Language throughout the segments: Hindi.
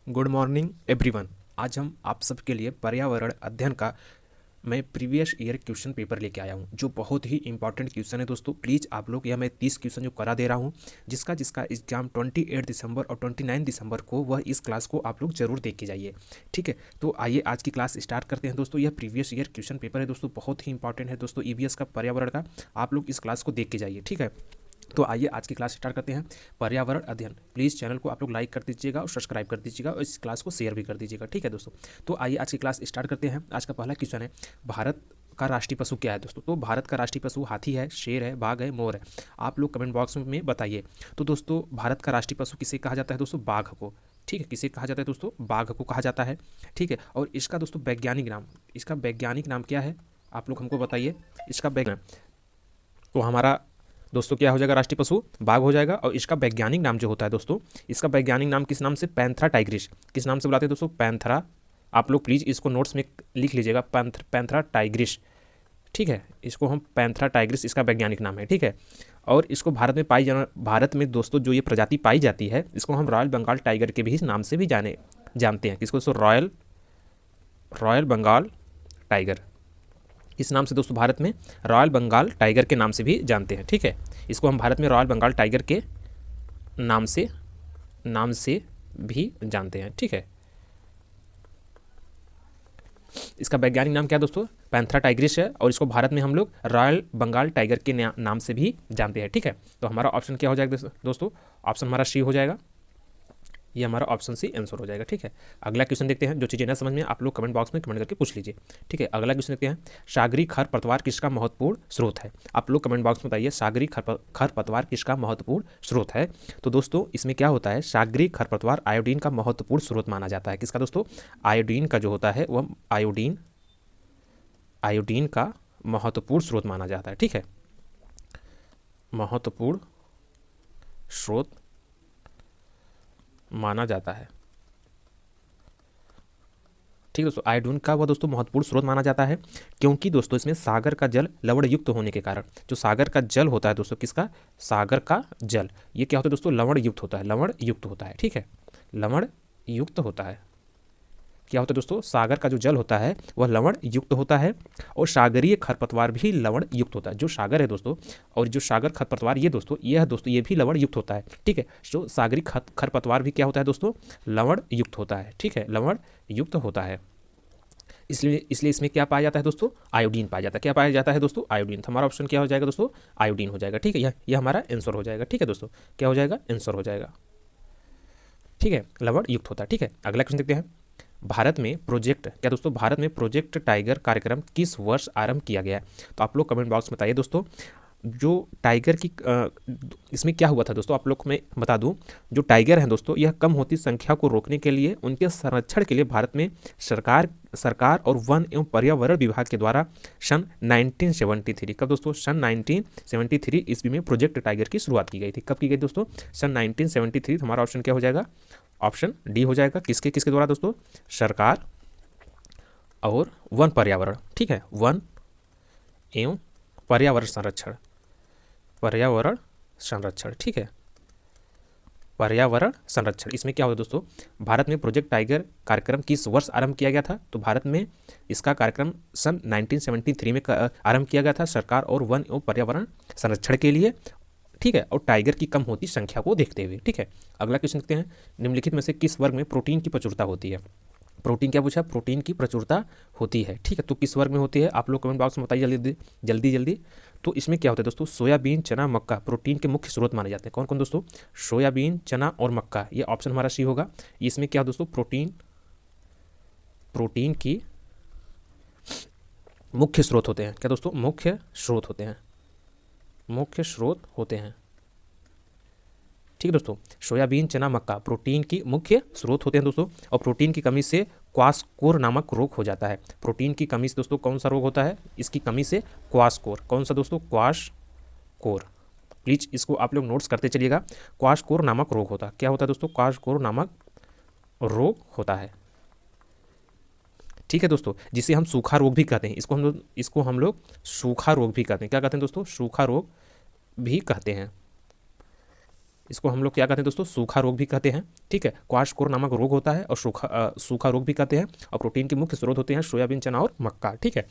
Good morning everyone. आज हम आप सबके लिए पर्यावरण अध्ययन का मैं प्रीवियस ईयर क्वेश्चन पेपर लेके आया हूँ, जो बहुत ही इंपॉर्टेंट क्वेश्चन है दोस्तों। प्लीज़ आप लोग, यह मैं 30 क्वेश्चन जो करा दे रहा हूँ, जिसका जिसका एग्जाम 28 दिसंबर और 29 दिसंबर को, वह इस क्लास को आप लोग जरूर देख के जाइए। ठीक है, तो आइए आज की क्लास स्टार्ट करते हैं दोस्तों। यह प्रीवियस ईयर क्वेश्चन पेपर है दोस्तों, बहुत ही इंपॉर्टेंट है दोस्तों, ईवीएस का, पर्यावरण का। आप लोग इस क्लास को देख के जाइए। ठीक है, तो आइए आज की क्लास स्टार्ट करते हैं। पर्यावरण अध्ययन, प्लीज़ चैनल को आप लोग लाइक कर दीजिएगा और सब्सक्राइब कर दीजिएगा और इस क्लास को शेयर भी कर दीजिएगा। ठीक है दोस्तों, तो आइए आज की क्लास स्टार्ट करते हैं। आज का पहला क्वेश्चन है, भारत का राष्ट्रीय पशु क्या है दोस्तों? तो भारत का राष्ट्रीय पशु हाथी है, शेर है, बाघ है, मोर है। आप लोग कमेंट बॉक्स में बताइए। तो दोस्तों, भारत का राष्ट्रीय पशु किसे कहा जाता है दोस्तों? बाघ को। ठीक है, किसे कहा जाता है दोस्तों? बाघ को कहा जाता है। ठीक है, और इसका दोस्तों वैज्ञानिक नाम क्या है? आप लोग हमको बताइए इसका वैज्ञानिक। तो हमारा दोस्तों क्या हो जाएगा? राष्ट्रीय पशु बाघ हो जाएगा। और इसका वैज्ञानिक नाम जो होता है दोस्तों, इसका वैज्ञानिक नाम किस नाम से? Panthera Tigris. किस नाम से बुलाते हैं दोस्तों? पैंथरा। आप लोग प्लीज़ इसको नोट्स में लिख लीजिएगा, पैंथरा टाइग्रिस। ठीक है, इसको हम पैंथरा टाइग्रिस, इसका वैज्ञानिक नाम है। ठीक है, और इसको भारत में दोस्तों जो ये प्रजाति पाई जाती है, इसको हम रॉयल बंगाल टाइगर के भी नाम से भी जानते हैं। किसको दोस्तों? Royal Bengal tiger. इस नाम से दोस्तों भारत में रॉयल बंगाल टाइगर के नाम से भी जानते हैं। ठीक है, इसको हम भारत में रॉयल बंगाल टाइगर के नाम से भी जानते हैं। ठीक है, इसका वैज्ञानिक नाम क्या है दोस्तों? पैंथरा टाइग्रिस है, और इसको भारत में हम लोग रॉयल बंगाल टाइगर के नाम से भी जानते हैं। ठीक है, तो हमारा ऑप्शन क्या हो जाएगा दोस्तों? ऑप्शन हमारा सी हो जाएगा। ये हमारा ऑप्शन सी आंसर हो जाएगा। ठीक है, अगला क्वेश्चन देखते हैं। जो चीज़ें ना समझ में, आप लोग कमेंट बॉक्स में कमेंट करके पूछ लीजिए। ठीक है, अगला क्वेश्चन देखते हैं। सागरी खरपतवार किसका महत्वपूर्ण स्रोत है? आप लोग कमेंट बॉक्स में बताइए, सागरी खरपतवार किसका महत्वपूर्ण स्रोत है? तो दोस्तों, इसमें क्या होता है? सागरी खरपतवार आयोडीन का महत्वपूर्ण स्रोत माना जाता है। किसका दोस्तों? आयोडीन का जो होता है वह आयोडीन का महत्वपूर्ण स्रोत माना जाता है। ठीक है, महत्वपूर्ण स्रोत माना जाता है। ठीक है दोस्तों, आयोडीन का वह दोस्तों महत्वपूर्ण स्रोत माना जाता है, क्योंकि दोस्तों इसमें सागर का जल लवण युक्त होने के कारण, जो सागर का जल होता है दोस्तों, किसका? सागर का जल, ये क्या होता है दोस्तों? लवण युक्त होता है। लवण युक्त होता है। ठीक है, लवण युक्त होता है। क्या होता है दोस्तों? सागर का जो जल होता है वह लवण युक्त होता है, और सागरीय खरपतवार भी लवण युक्त होता है। जो सागर है दोस्तों, और जो सागर खरपतवार, ये दोस्तों ये भी लवण युक्त होता है। ठीक है, जो सागरी खरपतवार भी क्या होता है दोस्तों? लवण युक्त होता है। ठीक है, लवण युक्त होता है। इसलिए इसमें क्या पाया जाता है दोस्तों? आयोडीन पाया जाता है। क्या पाया जाता है दोस्तों? आयोडीन। तो हमारा ऑप्शन क्या हो जाएगा दोस्तों? आयोडीन हो जाएगा। ठीक है, यह हमारा आंसर हो जाएगा। ठीक है दोस्तों, क्या हो जाएगा? आंसर हो जाएगा। ठीक है, लवण युक्त होता है। ठीक है, अगला क्वेश्चन देखते हैं। भारत में प्रोजेक्ट टाइगर कार्यक्रम किस वर्ष आरंभ किया गया है? तो आप लोग कमेंट बॉक्स में बताइए दोस्तों। जो टाइगर की इसमें क्या हुआ था दोस्तों, आप लोग को मैं बता दूं। जो टाइगर हैं दोस्तों, यह कम होती संख्या को रोकने के लिए, उनके संरक्षण के लिए भारत में सरकार और वन एवं पर्यावरण विभाग के द्वारा सन 1973, कब दोस्तों? सन 1973 ईस्वी में प्रोजेक्ट टाइगर की शुरुआत की गई थी। कब की गई दोस्तों? सन 1973। हमारा ऑप्शन क्या हो जाएगा? ऑप्शन डी हो जाएगा। किसके किसके द्वारा दोस्तों? सरकार और वन पर्यावरण। ठीक है, वन एवं पर्यावरण संरक्षण। ठीक है, पर्यावरण संरक्षण। इसमें क्या होता है दोस्तों? भारत में प्रोजेक्ट टाइगर कार्यक्रम किस वर्ष आरंभ किया गया था? तो भारत में इसका कार्यक्रम सन 1973 में आरंभ किया गया था, सरकार और वन एवं पर्यावरण संरक्षण के लिए। ठीक है, और टाइगर की कम होती संख्या को देखते हुए। ठीक है, अगला क्वेश्चन देखते हैं। निम्नलिखित में से किस वर्ग में प्रोटीन की प्रचुरता होती है? प्रोटीन क्या पूछा? प्रोटीन की प्रचुरता होती है। ठीक है, तो किस वर्ग में होती है? आप लोग कमेंट बॉक्स में बताइए जल्दी जल्दी। तो इसमें क्या होता है दोस्तों? सोयाबीन, चना, मक्का प्रोटीन के मुख्य स्रोत माने जाते हैं। कौन कौन दोस्तों? सोयाबीन, चना और मक्का। ये ऑप्शन हमारा सी होगा। इसमें क्या दोस्तों? प्रोटीन की मुख्य स्रोत होते हैं। क्या दोस्तों? मुख्य स्रोत होते हैं। ठीक है दोस्तों, सोयाबीन, चना, मक्का प्रोटीन की मुख्य स्रोत होते हैं दोस्तों। और प्रोटीन की कमी से क्वासकोर नामक रोग हो जाता है। प्रोटीन की कमी से दोस्तों कौन सा रोग होता है? इसकी कमी से क्वासकोर। कौन सा दोस्तों? क्वासकोर। प्लीज इसको आप लोग नोट्स करते चलिएगा। क्वासकोर नामक रोग होता है। क्या होता है दोस्तों? क्वासकोर नामक रोग होता है। ठीक है दोस्तों, जिसे हम सूखा रोग भी कहते हैं। इसको हम लोग सूखा रोग भी कहते हैं। क्या कहते हैं दोस्तों? सूखा रोग भी कहते हैं। इसको हम लोग क्या कहते हैं दोस्तों, सूखा रोग भी कहते हैं। ठीक है, क्वाशकोर नामक रोग होता है और सूखा रोग भी कहते हैं। और प्रोटीन के मुख्य स्रोत होते हैं सोयाबीन, चना और मक्का। ठीक है,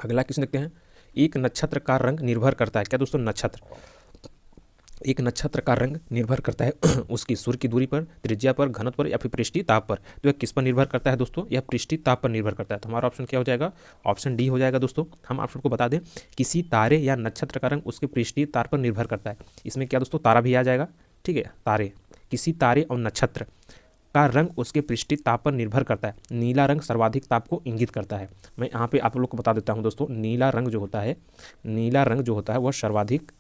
अगला क्वेश्चन देखते हैं। एक नक्षत्र का रंग निर्भर करता है, क्या दोस्तों, नक्षत्र, एक नक्षत्र का रंग निर्भर करता है उसकी सूर्य की दूरी पर, त्रिज्या पर, घनत्व पर या फिर पृष्ठीय ताप पर। तो यह किस पर निर्भर करता है दोस्तों, यह पृष्ठीय ताप पर निर्भर करता है। तो हमारा ऑप्शन क्या हो जाएगा, ऑप्शन डी हो जाएगा दोस्तों। हम आप सबको बता दें, किसी तारे या नक्षत्र का रंग उसके पृष्ठीय ताप पर निर्भर करता है। इसमें क्या दोस्तों, तारा भी आ जाएगा। ठीक है, तारे, किसी तारे और नक्षत्र का रंग उसके पृष्ठीय ताप पर निर्भर करता है। नीला रंग सर्वाधिक ताप को इंगित करता है। मैं यहाँ पे आप लोग को बता देता हूँ दोस्तों, नीला रंग जो होता है, नीला रंग जो होता है वह सर्वाधिक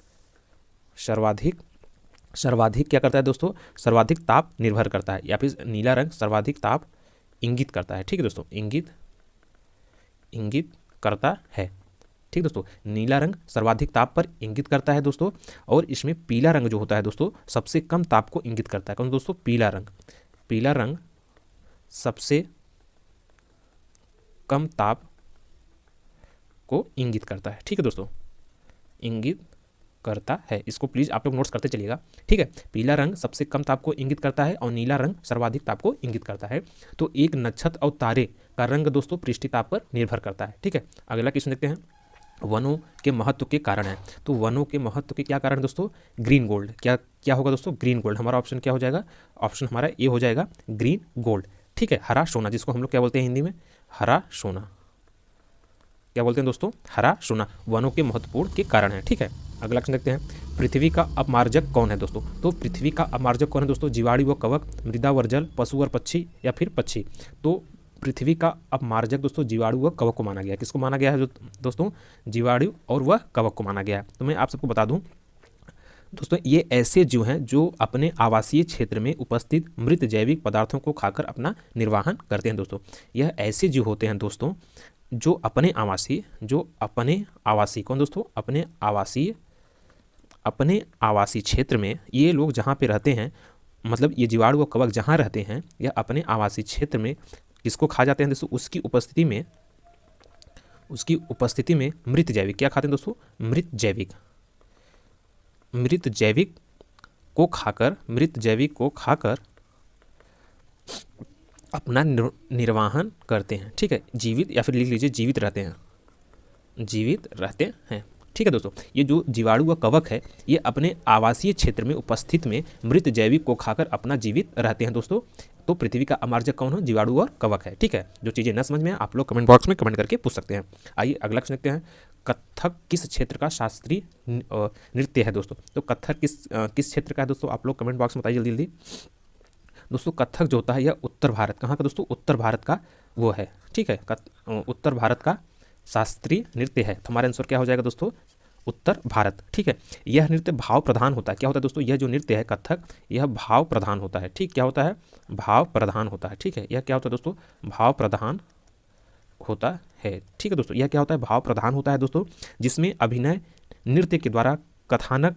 क्या करता है दोस्तों, सर्वाधिक ताप निर्भर करता है, या फिर नीला रंग सर्वाधिक ताप इंगित करता है। ठीक है दोस्तों, इंगित करता है। ठीक दोस्तों, नीला रंग सर्वाधिक ताप पर इंगित करता है दोस्तों। और इसमें पीला रंग जो होता है दोस्तों, सबसे कम ताप को इंगित करता है। कौन दोस्तों, पीला रंग सबसे कम ताप को इंगित करता है। ठीक है दोस्तों, इंगित करता है। इसको प्लीज आप लोग नोट्स करते चलिएगा। ठीक है, पीला रंग सबसे कम ताप को इंगित करता है और नीला रंग सर्वाधिक ताप को इंगित करता है। तो एक नक्षत्र और तारे का रंग दोस्तों पृष्ठीय ताप पर निर्भर करता है। ठीक है, अगला क्वेश्चन देखते हैं। वनों के महत्व के कारण है। तो वनों के महत्व के क्या कारण है दोस्तों, ग्रीन गोल्ड। क्या होगा दोस्तों, ग्रीन गोल्ड। हमारा ऑप्शन क्या हो जाएगा, ऑप्शन हमारा ए हो जाएगा, ग्रीन गोल्ड। ठीक है, हरा सोना, जिसको हम लोग क्या बोलते हैं हिंदी में, हरा सोना। क्या बोलते हैं दोस्तों, हरा सोना, वनों के महत्वपूर्ण के कारण है। ठीक है, अगला क्वेश्चन देखते हैं। पृथ्वी का अपमार्जक कौन है दोस्तों। तो पृथ्वी का अपमार्जक कौन है दोस्तों, जीवाणु व कवक, मृदा व जल, पशु और पक्षी या फिर पक्षी। तो पृथ्वी का अपमार्जक दोस्तों जीवाणु व कवक को माना गया है। किसको माना गया है जो दोस्तों, जीवाणु और वह कवक को माना गया है। तो मैं आप सबको बता दूं दोस्तों, ये ऐसे जीव हैं जो अपने आवासीय क्षेत्र में उपस्थित मृत जैविक पदार्थों को खाकर अपना निर्वाहन करते हैं दोस्तों। यह ऐसे जीव होते हैं दोस्तों जो अपने आवासीय कौन दोस्तों, अपने आवासीय क्षेत्र में, ये लोग जहाँ पे रहते हैं, मतलब ये जीवाणु व कवक जहाँ रहते हैं, यह अपने आवासीय क्षेत्र में किसको खा जाते हैं दोस्तों, उसकी उपस्थिति में मृत जैविक, क्या खाते हैं दोस्तों, मृत जैविक को खाकर अपना निर्वाहन करते हैं। ठीक है, जीवित, या फिर लिख लीजिए जीवित रहते हैं। ठीक है दोस्तों, ये जो जीवाणु व कवक है, ये अपने आवासीय क्षेत्र में उपस्थित में मृत जैविक को खाकर अपना जीवित रहते हैं दोस्तों। तो पृथ्वी का अपमार्जक कौन हो, जीवाणु और कवक है। ठीक है, जो चीज़ें न समझ में आप लोग कमेंट बॉक्स में कमेंट करके पूछ सकते हैं। आइए अगला क्वेश्चन देखते हैं। कथक किस क्षेत्र का शास्त्रीय नृत्य है दोस्तों। तो कथक किस क्षेत्र का है दोस्तों, आप लोग कमेंट बॉक्स में बताइए जल्दी जल्दी। दोस्तों कथक जो होता है यह उत्तर भारत, कहाँ का दोस्तों, उत्तर भारत का वो है। ठीक है, उत्तर भारत का शास्त्रीय नृत्य है। तो हमारा आंसर क्या हो जाएगा दोस्तों, उत्तर भारत। ठीक है, यह नृत्य भाव प्रधान होता है। क्या होता है दोस्तों, यह जो नृत्य है कथक, यह भाव प्रधान होता है। ठीक, क्या होता है, भाव प्रधान होता है। ठीक है, यह क्या होता है दोस्तों, भाव प्रधान होता है। ठीक है दोस्तों, यह क्या होता है, भाव प्रधान होता है दोस्तों, जिसमें अभिनय नृत्य के द्वारा कथानक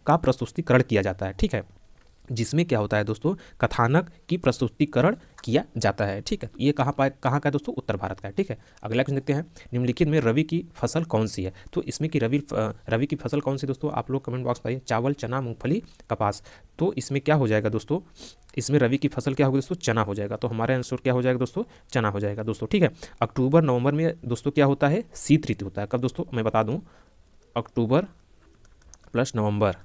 का प्रस्तुतिकरण किया जाता है। ठीक है, जिसमें क्या होता है दोस्तों, कथानक की प्रस्तुतिकरण किया जाता है। ठीक है, ये कहाँ का है दोस्तों, उत्तर भारत का है। ठीक है, अगला क्वेश्चन देखते हैं। निम्नलिखित में रवि की फसल कौन सी है। तो इसमें कि रवि की फसल कौन सी दोस्तों, आप लोग कमेंट बॉक्स बताइए। चावल, चना, मूंगफली, कपास। तो इसमें क्या हो जाएगा दोस्तों, इसमें रवि की फसल क्या होगी दोस्तों, चना हो जाएगा। तो हमारा आंसर क्या हो जाएगा दोस्तों, चना हो जाएगा दोस्तों। ठीक है, अक्टूबर नवंबर में दोस्तों क्या होता है, शीत ऋतु होता है। कब दोस्तों, मैं बता दूँ, अक्टूबर प्लस नवंबर,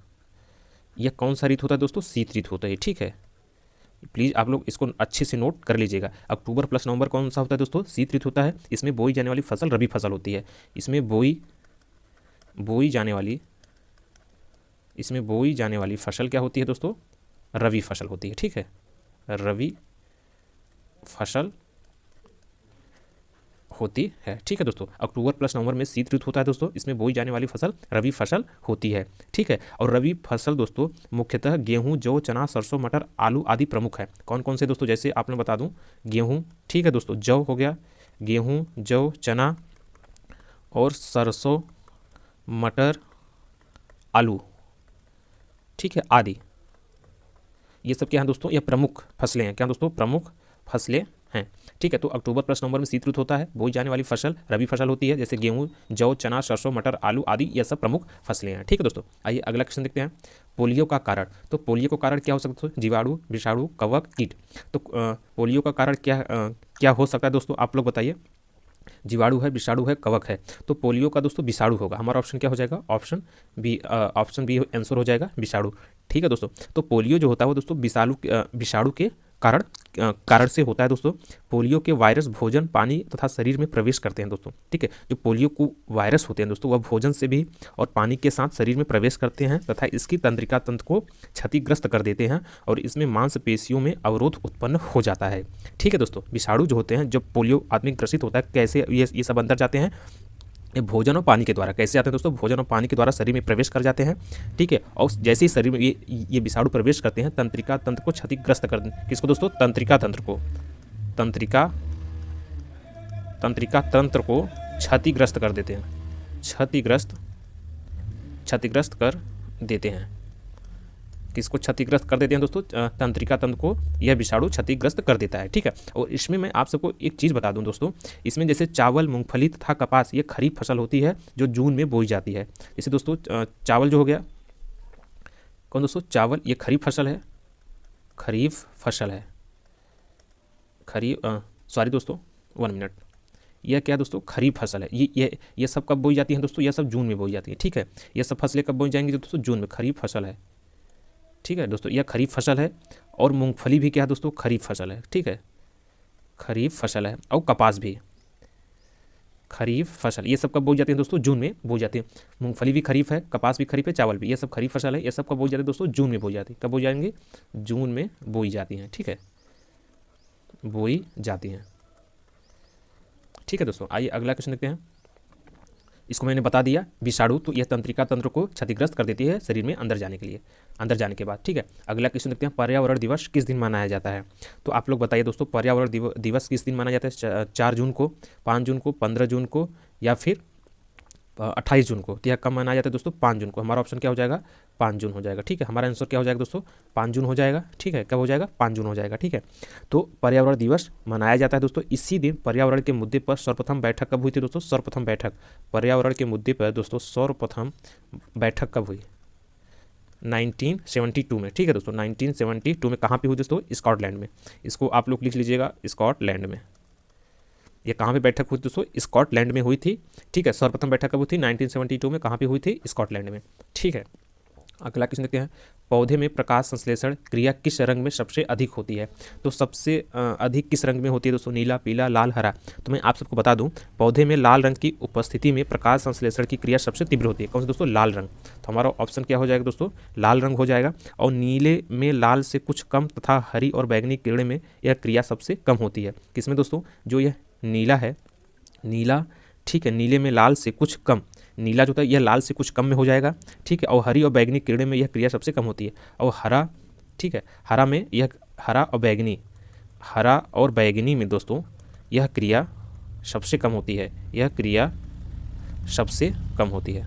यह कौन सा ऋतु होता है दोस्तों, शीत ऋतु होता है। ठीक है, प्लीज़ आप लोग इसको अच्छे से नोट कर लीजिएगा। अक्टूबर प्लस नवंबर कौन सा होता है दोस्तों, शीत ऋतु होता है। इसमें बोई जाने वाली फसल रबी फसल होती है। इसमें बोई जाने वाली फसल क्या होती है दोस्तों, रबी फसल होती है। ठीक है, रबी फसल होती है। ठीक है दोस्तों, अक्टूबर प्लस नवंबर में शीत ऋतु होता है दोस्तों। इसमें बोई जाने वाली फसल रबी फसल होती है। ठीक है, और रबी फसल दोस्तों मुख्यतः गेहूं, जौ, चना, सरसों, मटर, आलू आदि प्रमुख है। कौन कौन से दोस्तों, जैसे आपने बता दूं, गेहूं, ठीक है दोस्तों, जौ हो गया, गेहूं, जौ, चना और सरसों, मटर, आलू, ठीक है, आदि, ये सब क्या हैं दोस्तों, ये प्रमुख फसलें हैं। क्या दोस्तों, प्रमुख फसलें हैं। ठीक है, तो अक्टूबर प्लस नवंबर में शीत ऋतु होता है। बोई जाने वाली फसल रबी फसल होती है, जैसे गेहूँ, जौ, चना, सरसों, मटर, आलू आदि ये सब प्रमुख फसलें हैं। ठीक है दोस्तों, आइए अगला क्वेश्चन देखते हैं। पोलियो का कारण, तो पोलियो का कारण क्या हो सकता है? जीवाणु, विषाणु, कवक, कीट। तो पोलियो का कारण क्या हो सकता है दोस्तों, आप लोग बताइए। जीवाणु है, विषाणु है, कवक है। तो पोलियो का दोस्तों विषाणु होगा। हमारा ऑप्शन क्या हो जाएगा? ऑप्शन बी आंसर हो जाएगा, विषाणु। ठीक है दोस्तों, तो पोलियो जो होता है वो दोस्तों विषाणु के कारण से होता है दोस्तों। पोलियो के वायरस भोजन, पानी तथा शरीर में प्रवेश करते हैं दोस्तों। ठीक है, जो पोलियो को वायरस होते हैं दोस्तों वह भोजन से भी और पानी के साथ शरीर में प्रवेश करते हैं तथा इसकी तंत्रिका तंत्र को क्षतिग्रस्त कर देते हैं और इसमें मांसपेशियों में अवरोध उत्पन्न हो जाता है। ठीक है दोस्तों, विषाणु जो होते हैं, जब पोलियो आदमी ग्रसित होता है, कैसे ये सब अंदर जाते हैं? ये भोजन और पानी के द्वारा। कैसे आते हैं दोस्तों? भोजन और पानी के द्वारा शरीर में प्रवेश कर जाते हैं। ठीक है, और जैसे ही शरीर में ये विषाणु प्रवेश करते हैं, तंत्रिका तंत्र को क्षतिग्रस्त कर, किसको दोस्तों? तंत्रिका तंत्र को क्षतिग्रस्त कर देते हैं। क्षतिग्रस्त कर देते हैं। किसको क्षतिग्रस्त कर देते हैं दोस्तों? तंत्रिका तंत्र को यह विषाणु क्षतिग्रस्त कर देता है। ठीक है, और इसमें मैं आप सबको एक चीज़ बता दूं दोस्तों, इसमें जैसे चावल, मूंगफली तथा कपास ये खरीफ फसल होती है जो जून में बोई जाती है। जैसे दोस्तों चावल जो हो गया, कौन दोस्तों? चावल, ये खरीफ फसल है। सॉरी दोस्तों, 1 मिनट। यह क्या दोस्तों? खरीफ फसल है। ये सब कब बोई जाती है दोस्तों? यह सब जून में बोई जाती है। ठीक है, ये सब फसलें कब बोई जाएंगी दोस्तों? जून में। खरीफ फसल है। ठीक है दोस्तों, यह खरीफ फसल है। और मूंगफली भी क्या है दोस्तों? खरीफ फसल है। ठीक है, खरीफ फसल है। और कपास भी खरीफ फसल। ये सब कब बोई जाती है दोस्तों? जून में बोई जाती है। मूंगफली भी खरीफ है, कपास भी खरीफ है, चावल भी, ये सब खरीफ फसल है। ये सब कब बोई जाती है दोस्तों? जून में बोई जाती है। कब बोई जाएंगी? जून में बोई जाती हैं। ठीक है, बोई जाती हैं। ठीक है दोस्तों, आइए अगला क्वेश्चन देखते हैं। इसको मैंने बता दिया, विषाणु, तो यह तंत्रिका तंत्र को क्षतिग्रस्त कर देती है शरीर में अंदर जाने के बाद। ठीक है, अगला क्वेश्चन देखते हैं। पर्यावरण दिवस किस दिन मनाया जाता है? तो आप लोग बताइए दोस्तों, पर्यावरण दिवस किस दिन मनाया जाता है? 4 जून को, 5 जून को, 15 जून को या फिर 28 जून को। तो यह कब मनाया जाता है दोस्तों? 5 जून को। हमारा ऑप्शन क्या हो जाएगा? 5 जून हो जाएगा। ठीक है, हमारा आंसर क्या हो जाएगा दोस्तों? 5 जून हो जाएगा। ठीक है, कब हो जाएगा? 5 जून हो जाएगा। ठीक है, तो पर्यावरण दिवस मनाया जाता है दोस्तों। इसी दिन पर्यावरण के मुद्दे पर सर्वप्रथम बैठक कब हुई थी दोस्तों? सर्वप्रथम बैठक पर्यावरण के मुद्दे पर दोस्तों सर्वप्रथम बैठक कब हुई? 1972 में। ठीक है दोस्तों, 1972 में। कहाँ पे हुई दोस्तों? स्कॉटलैंड में। इसको आप लोग लिख लीजिएगा, स्कॉटलैंड में। ये कहाँ पे बैठक हुई दोस्तों? स्कॉटलैंड में हुई थी। ठीक है, सर्वप्रथम बैठक कब हुई थी? 1972 में। कहाँ पे हुई थी? स्कॉटलैंड में। ठीक है, अगला क्वेश्चन देखते हैं। पौधे में प्रकाश संश्लेषण क्रिया किस रंग में सबसे अधिक होती है? तो सबसे अधिक किस रंग में होती है दोस्तों? नीला, पीला, लाल, हरा। तो मैं आप सबको बता दूं, पौधे में लाल रंग की उपस्थिति में प्रकाश संश्लेषण की क्रिया सबसे तीव्र होती है। कौन सा दोस्तों? लाल रंग। तो हमारा ऑप्शन क्या हो जाएगा दोस्तों? लाल रंग हो जाएगा। और नीले में लाल से कुछ कम तथा हरी और बैगनी किरण में यह क्रिया सबसे कम होती है। किसमें दोस्तों? जो यह नीला है, नीला, ठीक है, नीले में लाल से कुछ कम, नीला जो होता है यह लाल से कुछ कम में हो जाएगा। ठीक है, और हरी और बैगनी किरणें में यह क्रिया सबसे कम होती है। और हरा, ठीक है, हरा में यह हरा और बैगनी में दोस्तों यह क्रिया सबसे कम होती है। यह क्रिया सबसे कम होती है,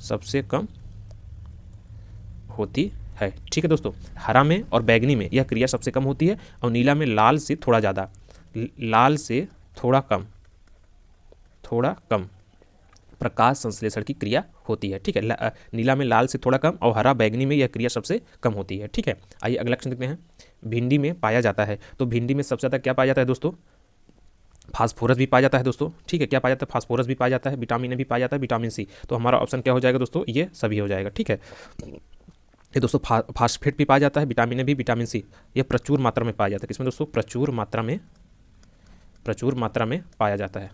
सबसे कम होती है। ठीक है दोस्तों, हरा में और बैगनी में यह क्रिया सबसे कम होती है और नीला में लाल से थोड़ा ज़्यादा, लाल से थोड़ा कम प्रकाश संश्लेषण की क्रिया होती है। ठीक है, नीला में लाल से थोड़ा कम और हरा बैगनी में यह क्रिया सबसे कम होती है। ठीक है, आइए अगला क्वेश्चन देखते हैं। भिंडी में पाया जाता है, तो भिंडी में सबसे ज़्यादा क्या पाया जाता है दोस्तों? फास्फोरस भी पाया जाता है दोस्तों। ठीक है, क्या पाया जाता है? फास्फोरस भी पाया जाता है, विटामिन ए भी पाया जाता है, विटामिन सी। तो हमारा ऑप्शन क्या हो जाएगा दोस्तों? ये सभी हो जाएगा। ठीक है, ये दोस्तों फास्फेट भी पाया जाता है, विटामिन ए भी, विटामिन सी, ये प्रचुर मात्रा में पाया जाता है। किसमें दोस्तों? प्रचुर मात्रा में पाया जाता है।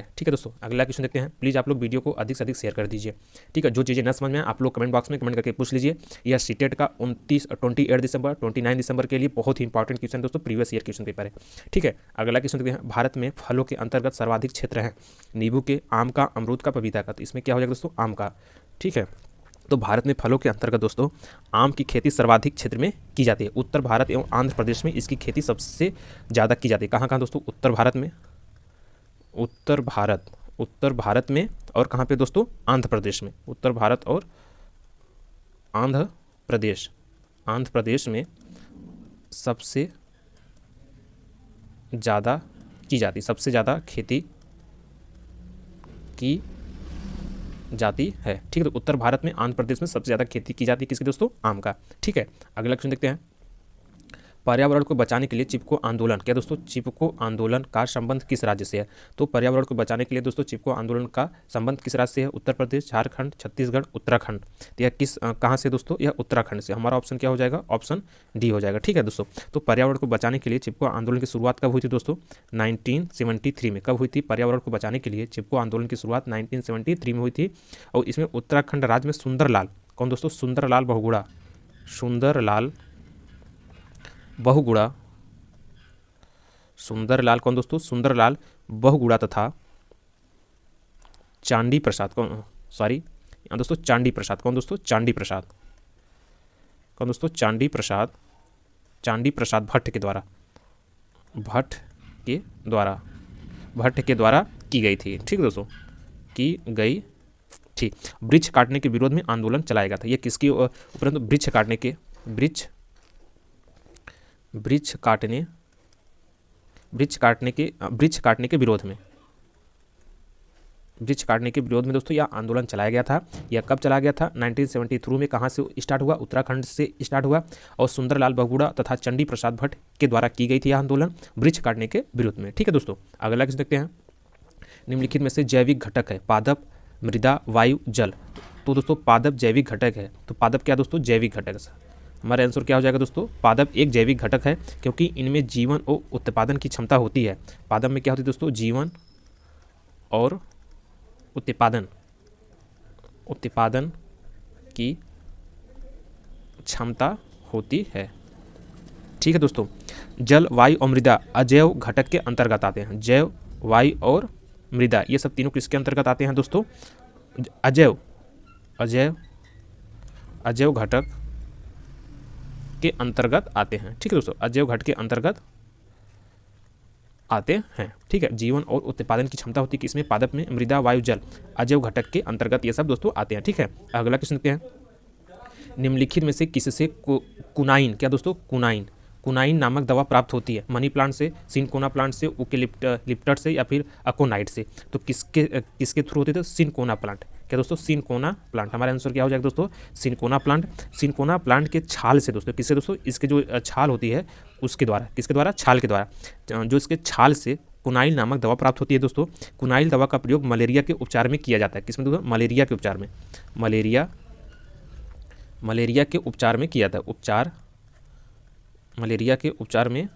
ठीक है दोस्तों, अगला क्वेश्चन देखते हैं। प्लीज़ आप लोग वीडियो को अधिक से अधिक शेयर कर दीजिए। ठीक है, जो चीज़ें न समझ में आप लोग कमेंट बॉक्स में कमेंट करके पूछ लीजिए। यह सीटेट का 28 दिसंबर 29 दिसंबर के लिए बहुत ही इंपॉर्टेंट क्वेश्चन दोस्तों, प्रीवियस ईयर क्वेश्चन पेपर है। ठीक है, अगला क्वेश्चन देखते हैं। भारत में फलों के अंतर्गत सर्वाधिक क्षेत्र हैं नींबू के, आम का, अमरूद का, पपीता का। तो इसमें क्या हो जाएगा दोस्तों? आम का। ठीक है, तो भारत में फलों के अंतर्गत दोस्तों आम की खेती सर्वाधिक क्षेत्र में की जाती है। उत्तर भारत एवं आंध्र प्रदेश में इसकी खेती सबसे ज़्यादा की जाती है। कहाँ दोस्तों? उत्तर भारत में और कहाँ पे दोस्तों? आंध्र प्रदेश में। उत्तर भारत और आंध्र प्रदेश में सबसे ज़्यादा की जाती, सबसे ज़्यादा खेती की जाती है। ठीक है, तो उत्तर भारत में आंध्र प्रदेश में सबसे ज़्यादा खेती की जाती है किसकी दोस्तों? आम का। ठीक है, अगला क्वेश्चन देखते हैं। पर्यावरण को बचाने के लिए चिपको आंदोलन, क्या दोस्तों चिपको आंदोलन का संबंध किस राज्य से है? तो पर्यावरण को बचाने के लिए दोस्तों चिपको आंदोलन का संबंध किस राज्य से है? उत्तर प्रदेश, झारखंड, छत्तीसगढ़, उत्तराखंड। तो यह कहाँ से दोस्तों? यह उत्तराखंड से। हमारा ऑप्शन क्या हो जाएगा? ऑप्शन डी हो जाएगा। ठीक है दोस्तों, तो पर्यावरण को बचाने के लिए चिपको आंदोलन की शुरुआत कब हुई थी दोस्तों? 1973 में। कब हुई थी? पर्यावरण को बचाने के लिए चिपको आंदोलन की शुरुआत 1973 में हुई थी। और इसमें उत्तराखंड राज्य में सुंदरलाल, कौन दोस्तों? सुंदरलाल बहुगुणा, सुंदरलाल बहुगुणा, सुंदरलाल कौन दोस्तों? सुंदरलाल बहुगुणा तथा चांडी प्रसाद, कौन सॉरी दोस्तों चांडी प्रसाद, कौन दोस्तों? चांडी प्रसाद, कौन दोस्तों? चांडी प्रसाद, चांडी प्रसाद भट्ट के द्वारा, भट्ट के द्वारा की गई थी। ठीक है दोस्तों, की गई थी। वृक्ष काटने के विरोध में आंदोलन चलाया गया था। यह किसकी उपरांत? वृक्ष काटने के विरोध में, वृक्ष काटने के विरोध में दोस्तों यह आंदोलन चलाया गया था। यह कब चलाया गया था? 1973 में। कहाँ से स्टार्ट हुआ? उत्तराखंड से स्टार्ट हुआ। और सुंदरलाल बहुगुणा तथा चंडी प्रसाद भट्ट के द्वारा की गई थी यह आंदोलन वृक्ष काटने के विरोध में। ठीक है दोस्तों, अगला क्वेश्चन देखते हैं। निम्नलिखित में से जैविक घटक है पादप, मृदा, वायु, जल। तो दोस्तों पादप जैविक घटक है। तो पादप क्या दोस्तों? जैविक घटक है। हमारा आंसर क्या हो जाएगा दोस्तों? पादप एक जैविक घटक है क्योंकि इनमें जीवन और उत्पादन की क्षमता होती है। पादप में क्या होती है दोस्तों? जीवन और उत्पादन की क्षमता होती है। ठीक है दोस्तों, जल, वायु और मृदा अजैव घटक के अंतर्गत आते हैं। जैव, वायु और मृदा ये सब तीनों किसके अंतर्गत आते हैं दोस्तों? अजैव घटक के अंतर्गत आते हैं। ठीक है दोस्तों, अजैव घटक के अंतर्गत आते हैं। ठीक है, जीवन और उत्पादन की क्षमता होती है किसमें? पादप में। मृदा, वायु, जल अजैव घटक के अंतर्गत ये सब दोस्तों आते हैं। ठीक है, अगला क्वेश्चन देखते हैं। निम्नलिखित में से किससे कुनाइन, क्या दोस्तों? कुनाइन नामक दवा प्राप्त होती है? मनी प्लांट से, सिनकोना प्लांट से, यूकेलिप्टस से या फिर अकोनाइट से? तो किसके थ्रू होते थे? Cinchona plant. क्या दोस्तों? Cinchona plant. हमारा आंसर क्या हो जाएगा दोस्तों? Cinchona plant. सिनकोना प्लांट के छाल से दोस्तों, किससे दोस्तों? इसके जो छाल होती है उसके द्वारा, किसके द्वारा? छाल के द्वारा। जो इसके छाल से कुनाइल नामक दवा प्राप्त होती है दोस्तों। कुनाइल दवा का प्रयोग मलेरिया के उपचार में किया जाता है। किसमें दोस्तों? मलेरिया के उपचार में। मलेरिया के उपचार में किया जाता है। मलेरिया के उपचार में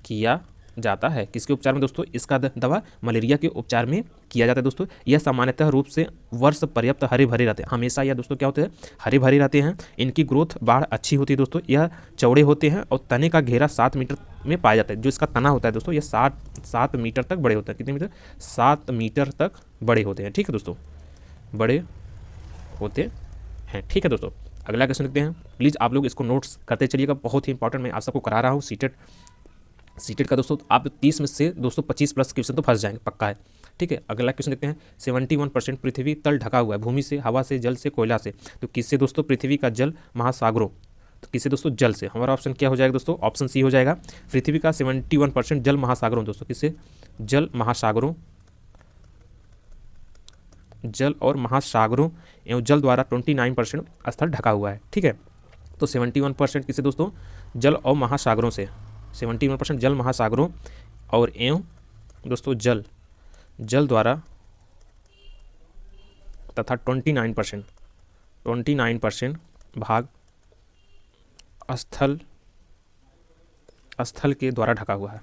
किया जाता है। किसके उपचार में दोस्तों? इसका दवा मलेरिया के उपचार में किया जाता है दोस्तों। यह सामान्यतः रूप से वर्ष पर्याप्त हरे भरे रहते हैं। हमेशा यह दोस्तों क्या होते हैं? हरे भरे रहते हैं। इनकी ग्रोथ बाढ़ अच्छी होती है दोस्तों। यह चौड़े होते हैं और तने का घेरा 7 मीटर में पाया जाता है। जो इसका तना होता है दोस्तों यह 7 मीटर तक बड़े होते हैं। कितने मीटर? 7 मीटर तक बड़े होते हैं। ठीक है दोस्तों, बड़े होते हैं। ठीक है दोस्तों, अगला क्वेश्चन देखते हैं। प्लीज़ आप लोग इसको नोट्स करते चलिएगा, बहुत ही इंपॉर्टेंट मैं आप सबको करा रहा हूँ। सीटेट का दोस्तों आप 30 में से दोस्तों 25 प्लस क्वेश्चन तो फंस जाएंगे, पक्का है। ठीक है, अगला क्वेश्चन देखते हैं। 71% पृथ्वी तल ढका हुआ है, भूमि से, हवा से, जल से, कोयला से। तो किससे दोस्तों? पृथ्वी का जल महासागरों। तो किससे दोस्तों? जल से। हमारा ऑप्शन क्या हो जाएगा दोस्तों? ऑप्शन सी हो जाएगा। पृथ्वी का 71% जल महासागरों दोस्तों। किससे? जल महासागरों, जल और महासागरों एवं जल द्वारा 29% स्थल ढका हुआ है। ठीक है, तो 71% किससे दोस्तों? जल और महासागरों से। 71% जल महासागरों और एवं दोस्तों जल द्वारा तथा 29% भाग स्थल के द्वारा ढका हुआ है।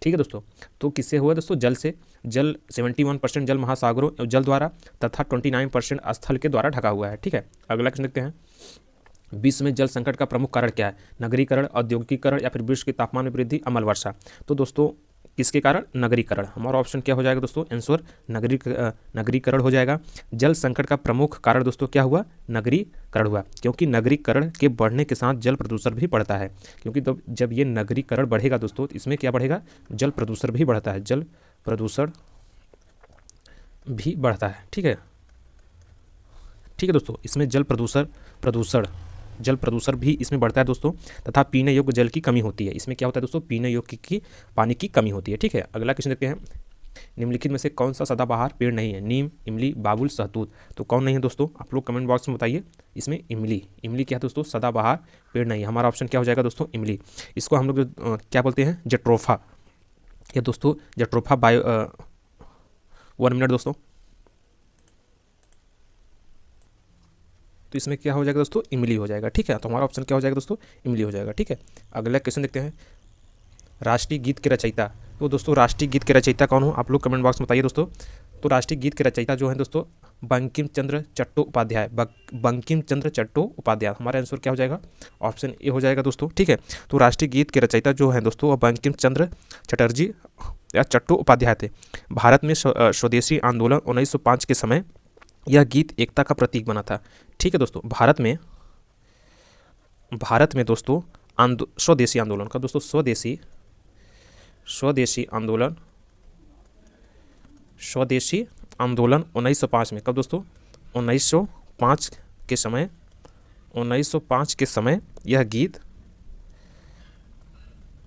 ठीक है दोस्तों, तो किससे हुआ दोस्तों? जल से। जल 71% जल महासागरों और जल द्वारा तथा 29% स्थल के द्वारा ढका हुआ है। ठीक है, अगला क्वेश्चन देखते हैं। विश्व में जल संकट का प्रमुख कारण क्या है? नगरीकरण, औद्योगिकीकरण या फिर विश्व के तापमान में वृद्धि, अम्ल वर्षा। तो दोस्तों किसके कारण? नगरीकरण। हमारा ऑप्शन क्या हो जाएगा दोस्तों? आंसर नगरीकरण हो जाएगा। जल संकट का प्रमुख कारण दोस्तों क्या हुआ? नगरीकरण हुआ, क्योंकि नगरीकरण के बढ़ने के साथ जल प्रदूषण भी बढ़ता है। क्योंकि जब ये नगरीकरण बढ़ेगा दोस्तों, इसमें क्या बढ़ेगा? जल प्रदूषण भी बढ़ता है, जल प्रदूषण भी बढ़ता है। ठीक है, ठीक है दोस्तों, इसमें जल प्रदूषण भी इसमें बढ़ता है दोस्तों, तथा पीने योग्य जल की कमी होती है। इसमें क्या होता है दोस्तों, पीने योग्य की पानी की कमी होती है। ठीक है, अगला क्वेश्चन देखते हैं, निम्नलिखित में से कौन सा सदाबहार पेड़ नहीं है? नीम, इमली, बाबुल, सहतूत। तो कौन नहीं है दोस्तों, आप लोग कमेंट बॉक्स में बताइए। इसमें इमली क्या है दोस्तों, सदाबहार पेड़ नहीं है। हमारा ऑप्शन क्या हो जाएगा दोस्तों, इमली। इसको हम लोग क्या बोलते हैं, जट्रोफा। ये दोस्तों जट्रोफा बायो 1 मिनट दोस्तों। तो इसमें क्या हो जाएगा दोस्तों, इमली हो जाएगा। ठीक है, तो हमारा ऑप्शन क्या हो जाएगा दोस्तों, इमली हो जाएगा। ठीक है, अगला क्वेश्चन देखते हैं, राष्ट्रीय गीत के रचयिता। तो दोस्तों राष्ट्रीय गीत के रचयिता कौन हो, आप लोग कमेंट बॉक्स में बताइए दोस्तों। तो राष्ट्रीय गीत के रचयिता जो है दोस्तों, बंकिम चंद्र चट्टोपाध्याय। बंकिम चंद्र चट्टोपाध्याय। हमारा आंसर क्या हो जाएगा, ऑप्शन ए हो जाएगा दोस्तों। ठीक है, तो राष्ट्रीय गीत के रचयिता जो है दोस्तों, वह बंकिम चंद्र चटर्जी या चट्टोपाध्याय थे। भारत में स्वदेशी आंदोलन 1905 के समय यह गीत एकता का प्रतीक बना था। ठीक है दोस्तों, भारत में दोस्तों स्वदेशी आंदोलन का दोस्तों, स्वदेशी आंदोलन 1905 में, कब दोस्तों, 1905 के समय यह गीत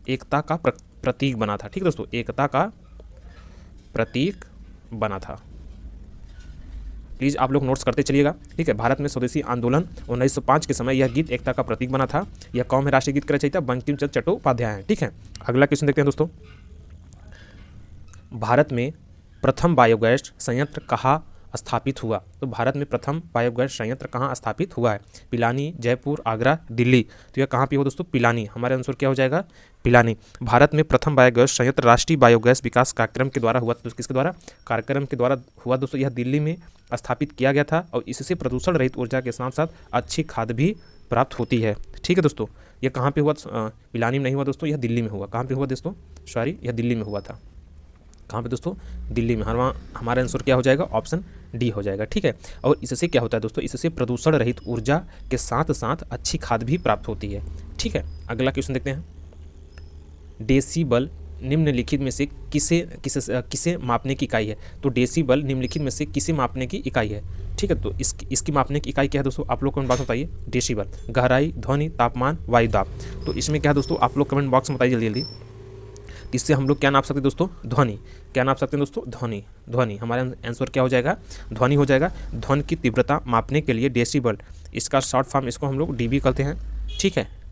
एकता का प्रतीक बना था। ठीक है दोस्तों, एकता का प्रतीक बना था। प्लीज़ आप लोग नोट्स करते चलिएगा। ठीक है, भारत में स्वदेशी आंदोलन 1905 के समय यह गीत एकता का प्रतीक बना था। यह कौन है राष्ट्रीय गीत का रचयिता, बंकिम चंद्र चट्टोपाध्याय है। ठीक है, अगला क्वेश्चन देखते हैं दोस्तों, भारत में प्रथम बायोगैस संयंत्र कहाँ स्थापित हुआ? तो भारत में प्रथम बायोगैस संयंत्र कहाँ स्थापित हुआ है? पिलानी, जयपुर, आगरा, दिल्ली। तो यह कहाँ पे हो दोस्तों, पिलानी। हमारे आंसर क्या हो जाएगा, पिलानी। भारत में प्रथम बायोगैस संयंत्र राष्ट्रीय बायोगैस विकास कार्यक्रम के द्वारा हुआ। तो किसके द्वारा, कार्यक्रम के द्वारा हुआ दोस्तों। यह दिल्ली में स्थापित किया गया था और इससे प्रदूषण रहित ऊर्जा के साथ साथ अच्छी खाद भी प्राप्त होती है। ठीक है दोस्तों, यह कहाँ पे हुआ, पिलानी में नहीं हुआ दोस्तों, यह दिल्ली में हुआ। कहाँ पे हुआ दोस्तों, सॉरी, यह दिल्ली में हुआ था। कहाँ पे दोस्तों, दिल्ली में। हमारा आंसर क्या हो जाएगा, ऑप्शन डी हो जाएगा। ठीक है, और इससे क्या होता है दोस्तों, इससे प्रदूषण रहित ऊर्जा के साथ साथ अच्छी खाद भी प्राप्त होती है। ठीक है, अगला क्वेश्चन देखते हैं, डेसीबल निम्नलिखित में से किसे मापने की इकाई है? तो डेसीबल निम्नलिखित में से किसे मापने की इकाई है? ठीक है, तो इसकी मापने की इकाई क्या है दोस्तों, आप लोग कमेंट बॉक्स में बताइए। डेसीबल, गहराई, ध्वनि, तापमान, वायु दाब। तो इसमें क्या है दोस्तों, आप लोग कमेंट बॉक्स में बताइए जल्दी जल्दी। इससे हम लोग क्या नाप सकते हैं दोस्तों, ध्वनि। क्या नाप सकते हैं दोस्तों, ध्वनि। हमारा आंसर क्या हो जाएगा, ध्वनि हो जाएगा। ध्वनि की तीव्रता मापने के लिए डेसीबल, इसका शॉर्ट फॉर्म इसको हम लोग डीबी कहते हैं। ठीक है,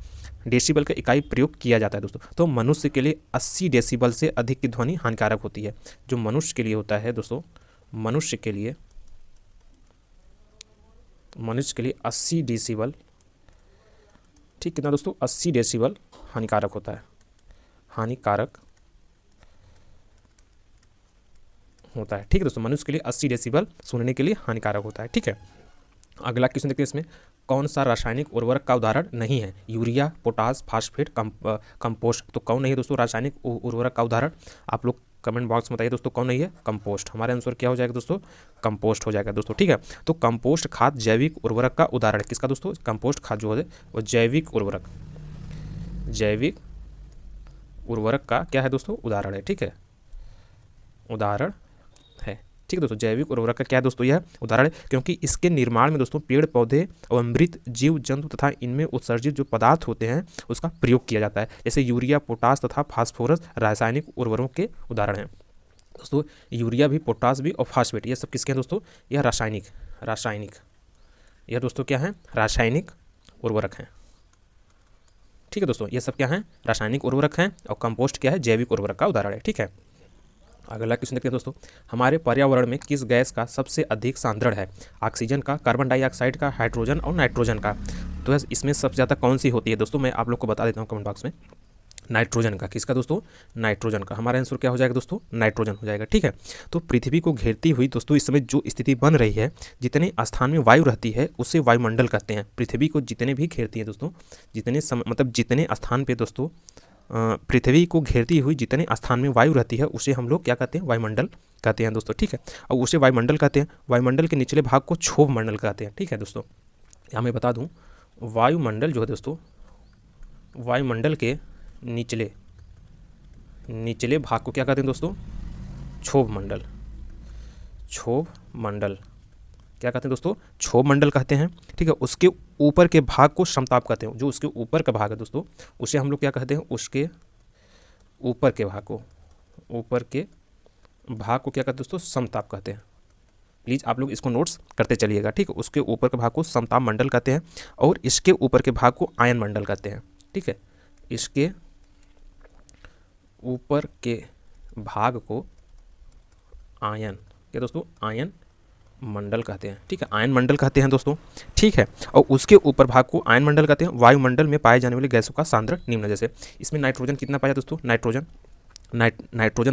डेसीबल का इकाई प्रयोग किया जाता है दोस्तों। तो मनुष्य के लिए 80 डेसीबल से अधिक की ध्वनि हानिकारक होती है। जो मनुष्य के लिए होता है दोस्तों, मनुष्य के लिए 80 डेसीबल, ठीक कितना दोस्तों, 80 डेसीबल हानिकारक होता है, हानिकारक होता है। ठीक है दोस्तों, मनुष्य के लिए 80 डेसीबल सुनने के लिए हानिकारक होता है। ठीक है, अगला क्वेश्चन देखते हैं, इसमें कौन सा रासायनिक उर्वरक का उदाहरण नहीं है? Urea, potash, phosphate, compost. तो कौन नहीं है दोस्तों रासायनिक उर्वरक का उदाहरण? आप लोग कमेंट बॉक्स में बताइए दोस्तों, कौन नहीं है, कंपोस्ट। हमारे आंसर क्या हो जाएगा दोस्तों, कंपोस्ट हो जाएगा दोस्तों। ठीक है, तो कंपोस्ट खाद जैविक उर्वरक का उदाहरण है। किसका दोस्तों, कंपोस्ट खाद जो है वो जैविक उर्वरक का क्या है दोस्तों, उदाहरण है। ठीक है, उदाहरण है। ठीक है दोस्तों, जैविक उर्वरक का क्या है दोस्तों, यह उदाहरण है, क्योंकि इसके निर्माण में दोस्तों पेड़ पौधे और मृत जीव जंतु तथा इनमें उत्सर्जित जो पदार्थ होते हैं उसका प्रयोग किया जाता है। जैसे यूरिया, पोटास तथा फास्फोरस रासायनिक उर्वरकों के उदाहरण हैं दोस्तों। यूरिया भी, पोटास भी और फास्फेट, ये सब किसके हैं दोस्तों, यह रासायनिक यह दोस्तों क्या है, रासायनिक उर्वरक हैं। ठीक है दोस्तों, ये सब क्या है, रासायनिक उर्वरक हैं, और कंपोस्ट क्या है, जैविक उर्वरक का उदाहरण है। ठीक है, अगला क्वेश्चन देखते हैं दोस्तों, हमारे पर्यावरण में किस गैस का सबसे अधिक सांद्रण है? ऑक्सीजन का, कार्बन डाइऑक्साइड का, हाइड्रोजन और नाइट्रोजन का। तो इसमें सबसे ज़्यादा कौन सी होती है दोस्तों, मैं आप लोग को बता देता हूँ कमेंट बॉक्स में। नाइट्रोजन का। किसका दोस्तों, नाइट्रोजन का। हमारा आंसर क्या हो जाएगा दोस्तों, नाइट्रोजन हो जाएगा। ठीक है, तो पृथ्वी को घेरती हुई दोस्तों इस समय जो स्थिति बन रही है, जितने स्थान में वायु रहती है उसे वायुमंडल कहते हैं। पृथ्वी को जितने भी घेरती है दोस्तों, जितने स्थान पे दोस्तों पृथ्वी को घेरती हुई जितने स्थान में वायु रहती है उसे हम लोग क्या कहते हैं, वायुमंडल कहते हैं दोस्तों। ठीक है, और उसे वायुमंडल कहते हैं। वायुमंडल के निचले भाग को क्षोभ मंडल कहते हैं। ठीक है दोस्तों, यहाँ मैं बता दूँ, वायुमंडल जो है दोस्तों, वायुमंडल के निचले भाग को क्या कहते हैं दोस्तों, क्षोभ मंडल क्या कहते हैं दोस्तों, क्षोभ मंडल कहते हैं। ठीक है, उसके ऊपर के भाग को समताप कहते हैं। जो उसके ऊपर का भाग है दोस्तों, उसे हम लोग क्या कहते हैं, उसके ऊपर के भाग को, ऊपर के भाग को क्या कहते हैं दोस्तों, समताप कहते हैं। प्लीज़ आप लोग इसको नोट्स करते चलिएगा। ठीक है, उसके ऊपर के भाग को समताप मंडल कहते हैं और इसके ऊपर के भाग को आयन मंडल कहते हैं। ठीक है, इसके ऊपर के भाग को आयन, क्या दोस्तों, आयन मंडल कहते हैं। ठीक है, आयन मंडल कहते हैं दोस्तों। ठीक है, और उसके ऊपर भाग को आयन मंडल कहते हैं। वायुमंडल में पाए जाने वाली गैसों का सांद्र निम्न, जैसे इसमें नाइट्रोजन कितना पाया दोस्तों, नाइट्रोजन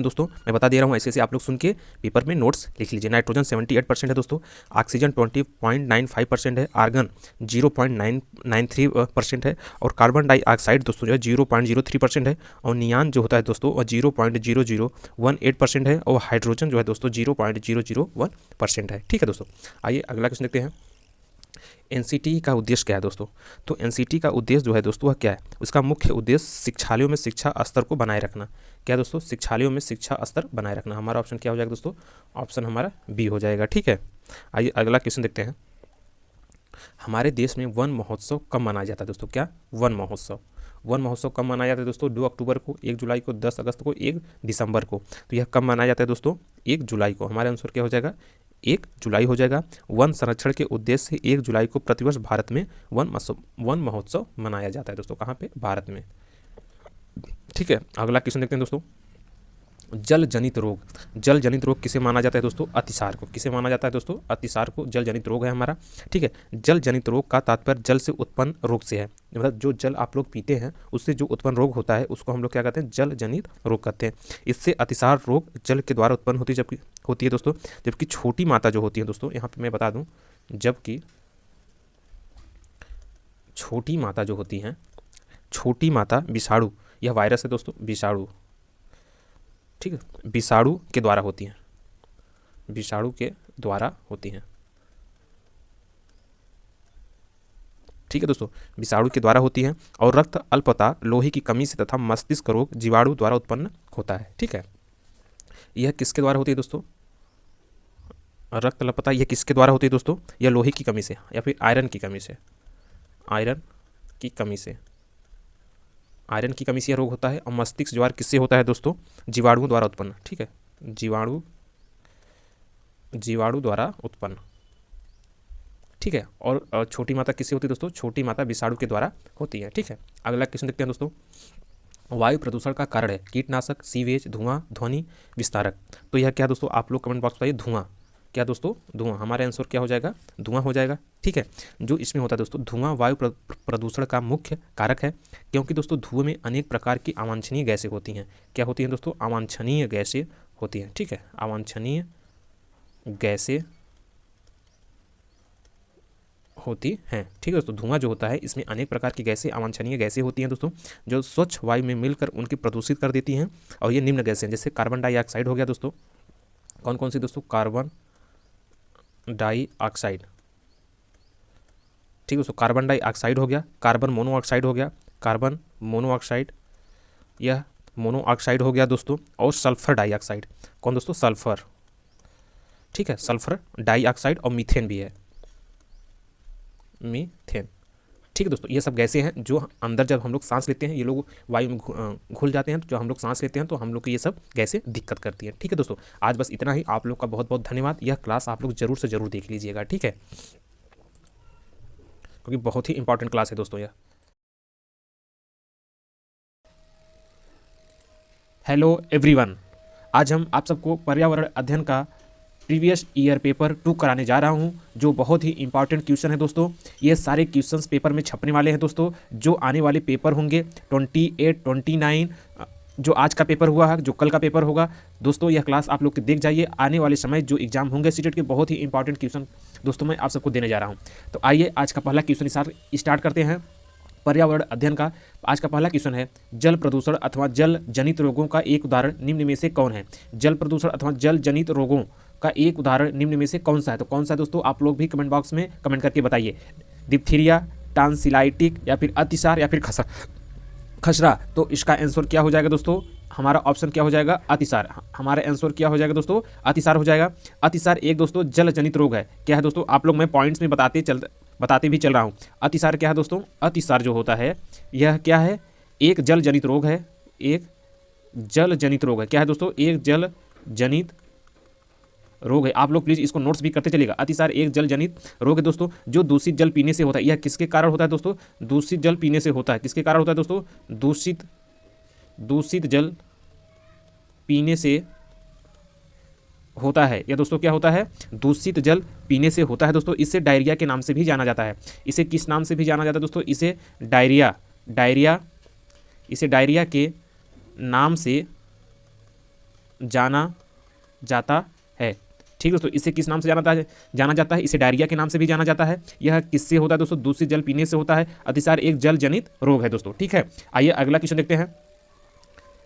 दोस्तों मैं बता दे रहा हूँ, ऐसे ऐसे आप लोग सुन के पेपर में नोट्स लिख लीजिए। नाइट्रोजन 78% है दोस्तों, ऑक्सीजन 20.95% है, आर्गन 0.993% है और कार्बन डाइऑक्साइड दोस्तों जो है 0.03% है और नियान जो होता है दोस्तों वह 0.0018% है और हाइड्रोजन जो है दोस्तों 0.001% है। ठीक है दोस्तों, आइए अगला क्वेश्चन देखते हैं। एनसीटी का उद्देश्य क्या है दोस्तों, तो एनसीटी का उद्देश्य जो है दोस्तों वह क्या है, उसका मुख्य उद्देश्य शिक्षालयों में शिक्षा स्तर को बनाए रखना। क्या दोस्तों, शिक्षालयों में शिक्षा स्तर बनाए रखना। हमारा ऑप्शन क्या हो जाएगा दोस्तों, ऑप्शन हमारा बी हो जाएगा। ठीक है, आइए अगला क्वेश्चन देखते हैं। हमारे देश में वन महोत्सव कब मनाया जाता है दोस्तों, क्या वन महोत्सव कब मनाया जाता है दोस्तों, 2 अक्टूबर को, 1 जुलाई को, 10 अगस्त को, 1 दिसंबर को। तो यह कब मनाया जाता है दोस्तों, 1 जुलाई को। हमारे आंसर क्या हो जाएगा, 1 जुलाई हो जाएगा। वन संरक्षण के उद्देश्य से 1 जुलाई को प्रतिवर्ष भारत में वन महोत्सव मनाया जाता है दोस्तों। कहाँ पे, भारत में। ठीक है, अगला क्वेश्चन देखते हैं दोस्तों। जल जनित रोग किसे माना जाता है दोस्तों, अतिसार को। किसे माना जाता है दोस्तों, अतिसार को जल जनित रोग है हमारा। ठीक है, जल जनित रोग का तात्पर्य जल से उत्पन्न रोग से है, मतलब जो जल आप लोग पीते हैं उससे जो उत्पन्न रोग होता है उसको हम लोग क्या कहते हैं, जल जनित रोग कहते हैं। इससे अतिसार रोग जल के द्वारा उत्पन्न होती है दोस्तों। जबकि छोटी माता जो होती है दोस्तों, यहाँ पे मैं बता दूँ, जबकि छोटी माता जो होती हैं, छोटी माता विषाणु, यह वायरस है दोस्तों, विषाणु। ठीक है, विषाणु के द्वारा होती हैं, विषाणु के द्वारा होती हैं। ठीक है दोस्तों, विषाणु के द्वारा होती हैं और रक्त अल्पता, लोहे की कमी से तथा मस्तिष्क रोग जीवाणु द्वारा उत्पन्न होता है। ठीक है, यह किसके द्वारा होती है दोस्तों, रक्त अल्पता, यह किसके द्वारा होती है दोस्तों, यह लोहे की कमी से या फिर आयरन की कमी से, आयरन की कमी से यह रोग होता है। और मस्तिष्क ज्वार किससे होता है दोस्तों, जीवाणुओं द्वारा उत्पन्न। ठीक है, जीवाणु द्वारा उत्पन्न। ठीक है, और छोटी माता किससे होती है दोस्तों, छोटी माता विषाणु के द्वारा होती है। ठीक है, अगला क्वेश्चन देखते हैं दोस्तों। वायु प्रदूषण का कारण है कीटनाशक, सीवेज, धुआं, ध्वनि विस्तारक। तो यह क्या दोस्तों, आप लोग कमेंट बॉक्स बताइए। धुआं, क्या दोस्तों, धुआं। हमारा आंसर क्या हो जाएगा, धुआं हो जाएगा। ठीक है, जो इसमें होता है दोस्तों, धुआं वायु प्रदूषण का मुख्य कारक है, क्योंकि दोस्तों धुएं में अनेक प्रकार की अवांछनीय गैसें होती हैं। क्या होती हैं दोस्तों, अवांछनीय गैसें होती हैं। ठीक है, अवांछनीय गैसें होती हैं। ठीक है दोस्तों, धुआं जो होता है इसमें अनेक प्रकार की गैसें, अवांछनीय गैसें होती हैं दोस्तों, जो स्वच्छ वायु में मिलकर उनकी प्रदूषित कर देती हैं। और ये निम्न गैसें, जैसे कार्बन डाइऑक्साइड हो गया दोस्तों, कौन कौन सी दोस्तों, कार्बन डाइऑक्साइड। ठीक है दोस्तों, कार्बन डाइऑक्साइड हो गया, कार्बन मोनोऑक्साइड हो गया, कार्बन मोनोऑक्साइड, यह मोनोऑक्साइड हो गया दोस्तों, और सल्फर डाइऑक्साइड। कौन दोस्तों, सल्फर। ठीक है, सल्फर डाइऑक्साइड और मीथेन भी है, मीथेन। ठीक है दोस्तों, ये सब गैसें हैं जो अंदर जब हम लोग सांस लेते हैं, ये लोग वायु में घुल जाते हैं, तो जब हम लोग सांस लेते हैं तो हम लोग को ये सब गैसें दिक्कत करती हैं। ठीक है दोस्तों, आज बस इतना ही। आप लोग का बहुत बहुत धन्यवाद। यह क्लास आप लोग जरूर से जरूर देख लीजिएगा। ठीक है, क्योंकि बहुत ही इंपॉर्टेंट क्लास है दोस्तों यह। हेलो एवरीवन, आज हम आप सबको पर्यावरण अध्ययन का प्रीवियस ईयर पेपर 2 कराने जा रहा हूं, जो बहुत ही इंपॉर्टेंट क्वेश्चन है दोस्तों। ये सारे क्वेश्चंस पेपर में छपने वाले हैं दोस्तों, जो आने वाले पेपर होंगे 28, 29, जो आज का पेपर हुआ है, जो कल का पेपर होगा दोस्तों, यह क्लास आप लोग देख जाइए। आने वाले समय जो एग्जाम होंगे सीटेट के, बहुत ही इंपॉर्टेंट क्वेश्चन दोस्तों मैं आप सबको देने जा रहा हूँ। तो आइए आज का पहला क्वेश्चन स्टार्ट करते हैं पर्यावरण अध्ययन का। आज का पहला क्वेश्चन है, जल प्रदूषण अथवा जल जनित रोगों का एक उदाहरण निम्न में से कौन है। जल प्रदूषण अथवा जल जनित रोगों का एक उदाहरण निम्न में से कौन सा है। तो कौन सा है दोस्तों, आप लोग भी कमेंट बॉक्स में कमेंट करके बताइए। डिप्थीरिया, टांसिलाइटिक, या फिर अतिसार, या फिर खसरा। तो इसका आंसर क्या हो जाएगा दोस्तों, हमारा ऑप्शन क्या हो जाएगा, अतिसार। हमारा आंसर क्या हो जाएगा दोस्तों, अतिसार हो जाएगा। अतिसार एक दोस्तों जल जनित रोग है। क्या है दोस्तों, आप लोग मैं पॉइंट्स में बताते भी चल रहा हूँ। अतिसार क्या है दोस्तों, अतिसार जो होता है यह क्या है, एक जल जनित रोग है। एक जल जनित रोग है। क्या है दोस्तों, एक जल जनित रोग है। आप लोग प्लीज इसको नोट्स भी करते चलिएगा। अतिसार एक जल जनित रोग है दोस्तों, जो दूषित जल पीने से होता है। यह किसके कारण होता है दोस्तों, दूषित जल पीने से होता है। किसके कारण होता है दोस्तों, दूषित जल पीने से होता है। या दोस्तों क्या होता है, दूषित जल पीने से होता है दोस्तों। इसे डायरिया के नाम से भी जाना जाता है। इसे किस नाम से भी जाना जाता है दोस्तों, इसे डायरिया के नाम से जाना जाता है। ठीक दोस्तों, इसे किस नाम से जाना जाता है, इसे डायरिया के नाम से भी जाना जाता है। यह किससे होता है दोस्तों, दूषित जल पीने से होता है। अतिसार एक जल जनित रोग है दोस्तों। ठीक है, आइए अगला क्वेश्चन देखते हैं।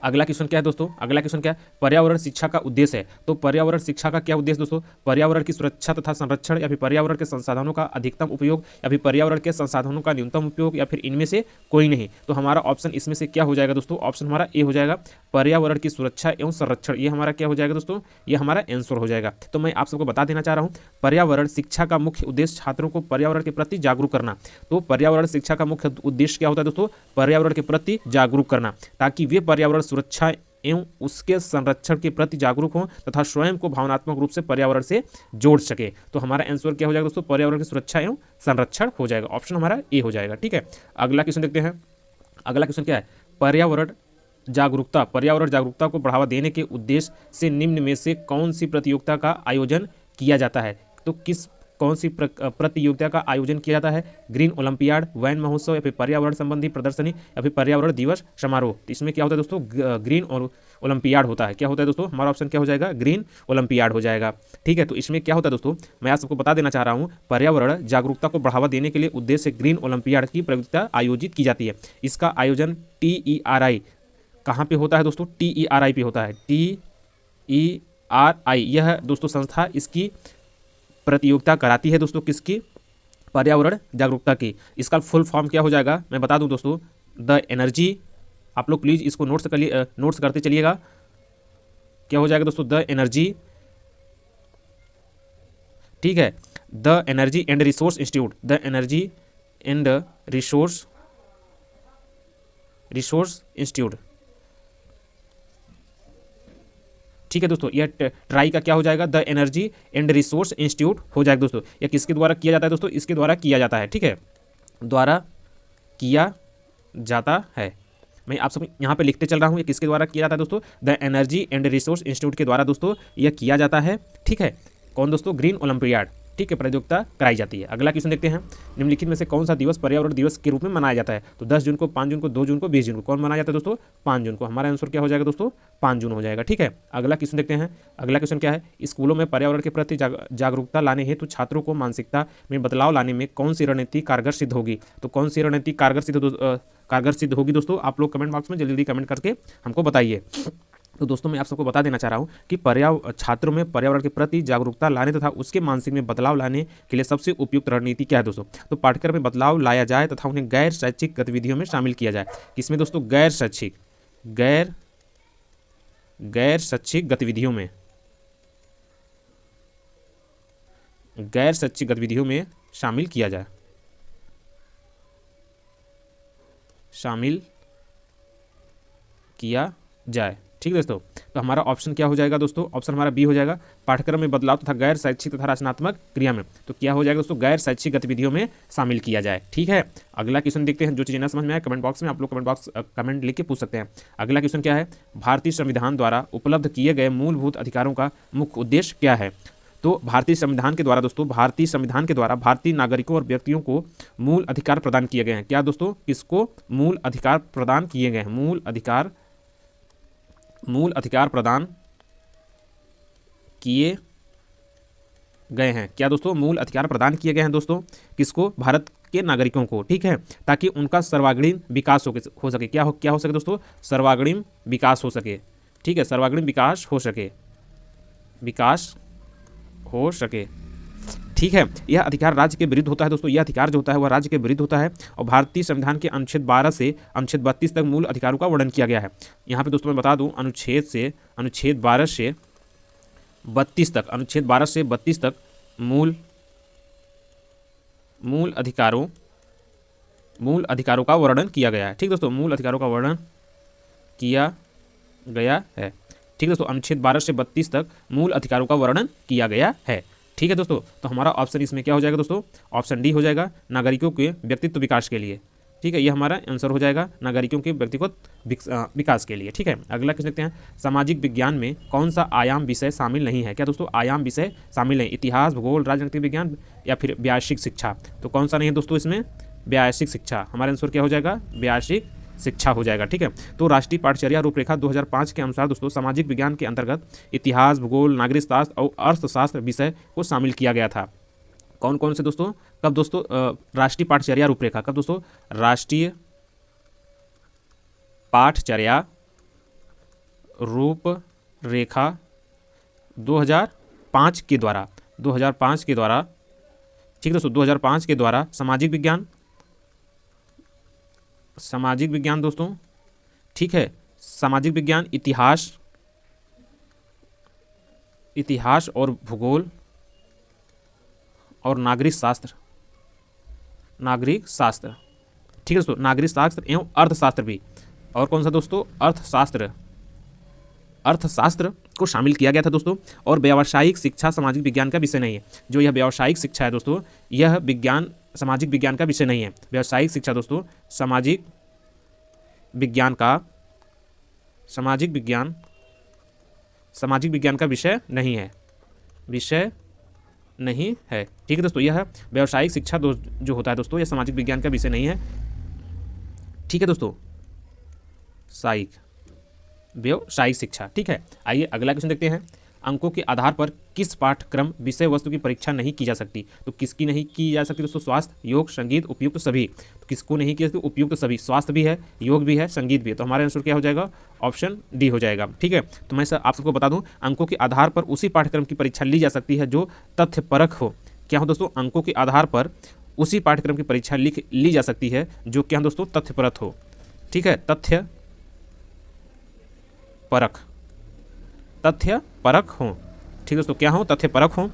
अगला क्वेश्चन क्या है दोस्तों, अगला क्वेश्चन क्या है, पर्यावरण शिक्षा का उद्देश्य है। तो पर्यावरण शिक्षा का क्या उद्देश्य दोस्तों, पर्यावरण की सुरक्षा तथा संरक्षण, या फिर पर्यावरण के संसाधनों का अधिकतम उपयोग, या फिर पर्यावरण के संसाधनों का न्यूनतम उपयोग, या फिर इनमें से कोई नहीं। तो हमारा ऑप्शन इसमें से क्या हो जाएगा दोस्तों, ऑप्शन हमारा ए हो जाएगा, पर्यावरण की सुरक्षा एवं संरक्षण। ये हमारा क्या हो जाएगा दोस्तों, ये हमारा आंसर हो जाएगा। तो मैं आप सबको बता देना चाह रहा हूँ, पर्यावरण शिक्षा का मुख्य उद्देश्य छात्रों को पर्यावरण के प्रति जागरूक करना। तो पर्यावरण शिक्षा का मुख्य उद्देश्य क्या होता है दोस्तों, पर्यावरण के प्रति जागरूक करना, ताकि वे पर्यावरण सुरक्षा एवं उसके संरक्षण के प्रति जागरूक हों तथा स्वयं को भावनात्मक रूप से पर्यावरण से जोड़ सके। तो हमारा आंसर क्या हो जाएगा दोस्तों, पर्यावरण की सुरक्षा एवं संरक्षण हो जाएगा। ऑप्शन हमारा ए हो जाएगा। ठीक है, अगला क्वेश्चन देखते हैं। अगला क्वेश्चन क्या है, पर्यावरण जागरूकता को बढ़ावा देने के उद्देश्य से निम्न में से कौन सी प्रतियोगिता का आयोजन किया जाता है। तो कौन सी प्रतियोगिता का आयोजन किया जाता है, ग्रीन ओलंपियाड, वैन महोत्सव, या फिर पर्यावरण संबंधी प्रदर्शनी, या फिर पर्यावरण दिवस समारोह। तो इसमें क्या होता है दोस्तों, ग्रीन और ओलंपियाड होता है। क्या होता है दोस्तों, हमारा ऑप्शन क्या हो जाएगा, ग्रीन ओलंपियाड हो जाएगा। ठीक है, तो इसमें क्या होता है दोस्तों, मैं आप सबको बता देना चाह रहा हूँ, पर्यावरण जागरूकता को बढ़ावा देने के लिए उद्देश्य से ग्रीन ओलंपियाड की प्रतियोगिता आयोजित की जाती है। इसका आयोजन TERI कहाँ पे होता है दोस्तों, TERI पे होता है। TERI यह दोस्तों संस्था इसकी प्रतियोगिता कराती है दोस्तों, किसकी, पर्यावरण जागरूकता की। इसका फुल फॉर्म क्या हो जाएगा, मैं बता दूं दोस्तों, द एनर्जी। आप लोग प्लीज इसको नोट्स करते चलिएगा। क्या हो जाएगा दोस्तों, द एनर्जी। ठीक है, the energy and resource institute, the energy and resource institute. ठीक है दोस्तों, यह ट्राई का क्या हो जाएगा, the energy and resource institute हो जाएगा दोस्तों। यह किसके द्वारा किया जाता है दोस्तों, इसके द्वारा किया जाता है। ठीक है, द्वारा किया जाता है। मैं आप सब यहाँ पे लिखते चल रहा हूँ, ये किसके द्वारा किया जाता है दोस्तों, the energy and resource institute के द्वारा दोस्तों यह किया जाता है। ठीक है, कौन दोस्तों, ग्रीन ओलंपियाड। ठीक है, प्रतियोगिता कराई जाती है। अगला क्वेश्चन देखते हैं, निम्नलिखित में से कौन सा दिवस पर्यावरण दिवस के रूप में मनाया जाता है। तो 10 जून को, 5 जून को, 2 जून को, 20 जून को। कौन मनाया जाता है दोस्तों, 5 जून को। हमारा आंसर क्या हो जाएगा दोस्तों, 5 जून हो जाएगा। ठीक है, अगला क्वेश्चन देखते हैं। अगला क्वेश्चन क्या है, स्कूलों में पर्यावरण के प्रति जागरूकता लाने हेतु छात्रों को मानसिकता में बदलाव लाने में कौन सी रणनीति कारगर सिद्ध होगी। तो कौन सी रणनीति कारगर सिद्ध होगी दोस्तों, आप लोग कमेंट बॉक्स में जल्दी जल्दी कमेंट करके हमको बताइए। तो दोस्तों मैं आप सबको बता देना चाह रहा हूँ कि छात्रों में पर्यावरण के प्रति जागरूकता लाने तथा उसके मानसिक में बदलाव लाने के लिए सबसे उपयुक्त रणनीति क्या है दोस्तों। तो पाठ्यक्रम में बदलाव लाया जाए तथा उन्हें गैर शैक्षिक गतिविधियों में शामिल किया जाए। किसमें दोस्तों, गैर शैक्षिक गतिविधियों में शामिल किया जाए, ठीक है दोस्तों। तो हमारा ऑप्शन क्या हो जाएगा दोस्तों, ऑप्शन हमारा बी हो जाएगा, पाठ्यक्रम में बदलाव तथा गैर शैक्षिक तथा रचनात्मक क्रिया में। तो क्या हो जाएगा दोस्तों, गैर शैक्षिक गतिविधियों में शामिल किया जाए। ठीक है, अगला क्वेश्चन देखते हैं। जो चीज़ ना समझ में आए कमेंट बॉक्स में आप लोग कमेंट लिख के पूछ सकते हैं। अगला क्वेश्चन क्या है, भारतीय संविधान द्वारा उपलब्ध किए गए मूलभूत अधिकारों का मुख्य उद्देश्य क्या है। तो भारतीय संविधान के द्वारा दोस्तों, भारतीय नागरिकों और व्यक्तियों को मूल अधिकार प्रदान किए गए हैं। क्या दोस्तों, किसको मूल अधिकार प्रदान किए गए हैं, मूल अधिकार प्रदान किए गए हैं। क्या दोस्तों, मूल अधिकार प्रदान किए गए हैं दोस्तों, किसको, भारत के नागरिकों को। ठीक है, ताकि उनका सर्वांगीण विकास हो सके। क्या हो सके दोस्तों, सर्वांगीण विकास हो सके। ठीक है, सर्वांगीण विकास हो सके। ठीक है। यह अधिकार राज्य के विरुद्ध होता है दोस्तों, यह अधिकार जो होता है वह राज्य के विरुद्ध होता है। और भारतीय संविधान के अनुच्छेद 12 से अनुच्छेद 32 तक मूल अधिकारों का वर्णन किया गया है। यहाँ पे दोस्तों मैं बता दूं, अनुच्छेद 12 से 32 तक, अनुच्छेद 12 से 32 तक मूल अधिकारों का वर्णन किया गया है। ठीक दोस्तों, मूल अधिकारों का वर्णन किया गया है। ठीक दोस्तों, अनुच्छेद 12 से 32 तक मूल अधिकारों का वर्णन किया गया है। ठीक है दोस्तों, तो हमारा ऑप्शन इसमें क्या हो जाएगा दोस्तों, ऑप्शन डी हो जाएगा, नागरिकों के व्यक्तित्व विकास के लिए। ठीक है, ये हमारा आंसर हो जाएगा, नागरिकों के व्यक्तिगत विकास के लिए। ठीक है, अगला क्वेश्चन देखते हैं, सामाजिक विज्ञान में कौन सा आयाम विषय शामिल नहीं है। क्या दोस्तों, आयाम विषय शामिल नहीं, इतिहास, भूगोल, राजनीतिक विज्ञान या फिर व्यावसायिक शिक्षा। तो कौन सा नहीं है दोस्तों इसमें, व्यावसायिक शिक्षा। हमारा आंसर क्या हो जाएगा, व्यावसायिक शिक्षा हो जाएगा। ठीक है, तो राष्ट्रीय पाठचर्या रूपरेखा 2005 के अनुसार दोस्तों सामाजिक विज्ञान के अंतर्गत इतिहास, भूगोल, नागरिक शास्त्र और अर्थशास्त्र विषय को शामिल किया गया था। कौन कौन से दोस्तों, कब दोस्तों, राष्ट्रीय पाठचर्या रूपरेखा कब दोस्तों, राष्ट्रीय पाठचर्या रूपरेखा 2005 के द्वारा, 2005 के द्वारा, ठीक दोस्तों, 2005 के द्वारा सामाजिक विज्ञान दोस्तों, ठीक है, सामाजिक विज्ञान, इतिहास और भूगोल और नागरिक शास्त्र, ठीक है दोस्तों, नागरिक शास्त्र एवं अर्थशास्त्र भी। और कौन सा दोस्तों, अर्थशास्त्र को शामिल किया गया था दोस्तों। और व्यावसायिक शिक्षा सामाजिक विज्ञान का विषय नहीं है। जो यह व्यावसायिक शिक्षा है दोस्तों, यह सामाजिक विज्ञान का विषय नहीं है। व्यावसायिक शिक्षा दोस्तों सामाजिक विज्ञान का विषय नहीं है, ठीक है दोस्तों। यह व्यावसायिक शिक्षा जो होता है दोस्तों, यह सामाजिक विज्ञान का विषय नहीं है। ठीक है दोस्तों, व्यावसायिक शिक्षा। ठीक है, आइए अगला क्वेश्चन देखते हैं, अंकों के आधार पर किस पाठ्यक्रम विषय वस्तु की परीक्षा नहीं की जा सकती। तो किसकी नहीं की जा सकती दोस्तों, स्वास्थ्य, योग, संगीत, उपयुक्त सभी। तो किसको नहीं की जा सकती, उपयुक्त सभी, स्वास्थ्य भी है, योग भी है, संगीत भी है। तो हमारा आंसर क्या हो जाएगा, ऑप्शन डी हो जाएगा। ठीक है, तो मैं आप सबको बता दूं, अंकों के आधार पर उसी पाठ्यक्रम की परीक्षा ली जा सकती है जो तथ्यपरक हो। क्या हो दोस्तों, अंकों के आधार पर उसी पाठ्यक्रम की परीक्षा ली जा सकती है जो क्या दोस्तों, तथ्यपरक हो। ठीक है, तथ्य परक हो। ठीक दोस्तों, क्या हो, तथ्य परक हो।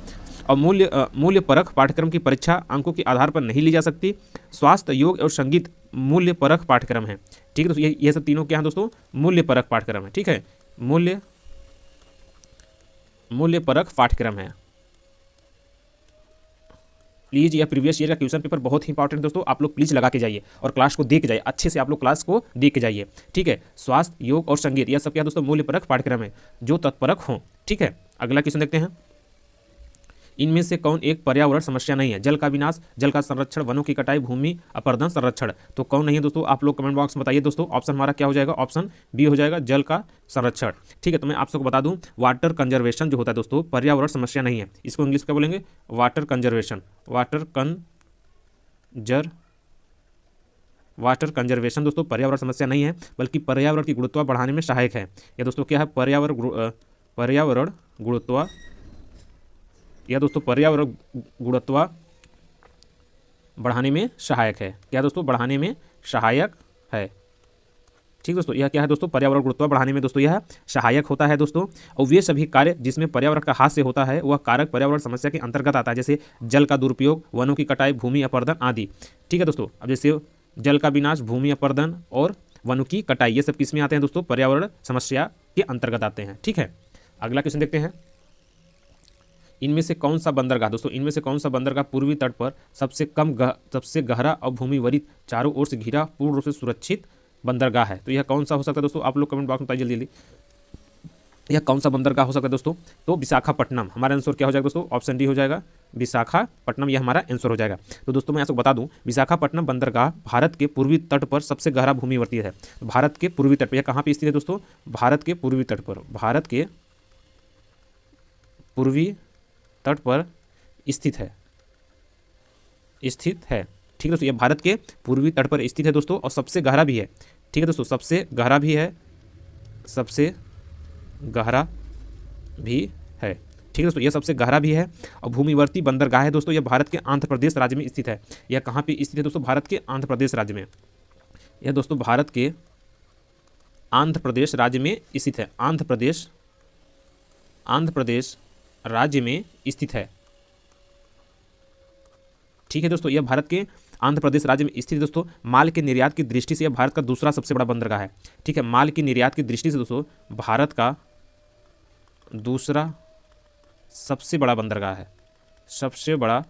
और मूल्य परक पाठ्यक्रम की परीक्षा अंकों के आधार पर नहीं ली जा सकती। स्वास्थ्य, योग और संगीत मूल्य परक पाठ्यक्रम है। ठीक है दोस्तों, ये सब तीनों क्या है दोस्तों, मूल्य परक पाठ्यक्रम है। ठीक है, मूल्य परक पाठ्यक्रम है। प्लीज़ यह प्रीवियस ईयर का क्वेश्चन पेपर बहुत ही इंपॉर्टेंट दोस्तों, आप लोग प्लीज़ लगा के जाइए और क्लास को देख के जाइए, अच्छे से आप लोग क्लास को देख के जाइए। ठीक है, स्वास्थ्य, योग और संगीत यह सब क्या दोस्तों, मूल्य परक पाठ्यक्रम है जो तत्परक हो। ठीक है, अगला क्वेश्चन देखते हैं, इनमें से कौन एक पर्यावरण समस्या नहीं है। जल का विनाश, जल का संरक्षण, वनों की कटाई, भूमि अपरदन संरक्षण। तो कौन नहीं है दोस्तों, आप लोग कमेंट बॉक्स में बताइए दोस्तों। ऑप्शन हमारा क्या हो जाएगा, ऑप्शन बी हो जाएगा, जल का संरक्षण। ठीक है, तो मैं आप सबको बता दूं, वाटर कंजर्वेशन जो होता है दोस्तों, पर्यावरण समस्या नहीं है। इसको इंग्लिश क्या बोलेंगे, वाटर कंजर्वेशन दोस्तों पर्यावरण समस्या नहीं है, बल्कि पर्यावरण की गुणवत्ता बढ़ाने में सहायक है। या दोस्तों क्या है, पर्यावरण गुणवत्ता, या दोस्तों पर्यावरण गुणवत्ता बढ़ाने में सहायक है। क्या दोस्तों, बढ़ाने में सहायक है। ठीक दोस्तों, यह क्या है दोस्तों, पर्यावरण गुणवत्ता बढ़ाने में दोस्तों यह सहायक होता है दोस्तों। और वे सभी कार्य जिसमें पर्यावरण का हास्य होता है वह कारक पर्यावरण समस्या के अंतर्गत आता है, जैसे जल का दुरुपयोग, वनों की कटाई, भूमि अपरदन आदि। ठीक है दोस्तों, अब जैसे जल का विनाश, भूमि अपरदन और वनों की कटाई, ये सब किस में आते हैं दोस्तों, पर्यावरण समस्या के अंतर्गत आते हैं। ठीक है, अगला क्वेश्चन देखते हैं, इनमें से कौन सा बंदरगाह दोस्तों, इनमें से कौन सा बंदरगाह पूर्वी तट पर सबसे गहरा और भूमि वरित चारों ओर से घिरा पूर्ण रूप से सुरक्षित बंदरगाह है। तो यह कौन सा हो सकता है दोस्तों, आप लोग कमेंट बॉक्स में बताइए जल्दी। यह कौन सा बंदरगाह हो सकता है दोस्तों, तो विशाखापट्टनम। हमारा आंसर क्या हो जाएगा दोस्तों, ऑप्शन डी हो जाएगा, विशाखापट्टनम, यह हमारा आंसर हो जाएगा। तो दोस्तों मैं आपको बता दूं, विशाखापट्टनम बंदरगाह भारत के पूर्वी तट पर सबसे गहरा भूमिवर्ती है। भारत के पूर्वी तट पर, यह कहाँ पर स्थित है दोस्तों, भारत के पूर्वी तट पर, भारत के पूर्वी तट पर स्थित है। ठीक है दोस्तों, यह भारत के पूर्वी तट पर स्थित है दोस्तों, और सबसे गहरा भी है। ठीक है दोस्तों, सबसे गहरा भी है। ठीक ठीक है दोस्तों, यह सबसे गहरा भी है और भूमिवर्ती बंदरगाह है दोस्तों। यह भारत के आंध्र प्रदेश राज्य में स्थित है। यह कहाँ पे स्थित है दोस्तों? भारत के आंध्र प्रदेश राज्य में। यह दोस्तों भारत के आंध्र प्रदेश राज्य में स्थित है। आंध्र प्रदेश राज्य में स्थित है। ठीक है दोस्तों, यह भारत के आंध्र प्रदेश राज्य में स्थित है दोस्तों। माल के निर्यात की दृष्टि से यह भारत का दूसरा सबसे बड़ा बंदरगाह है। ठीक है, माल की निर्यात की दृष्टि से दोस्तों भारत का दूसरा सबसे बड़ा बंदरगाह है। सबसे बड़ा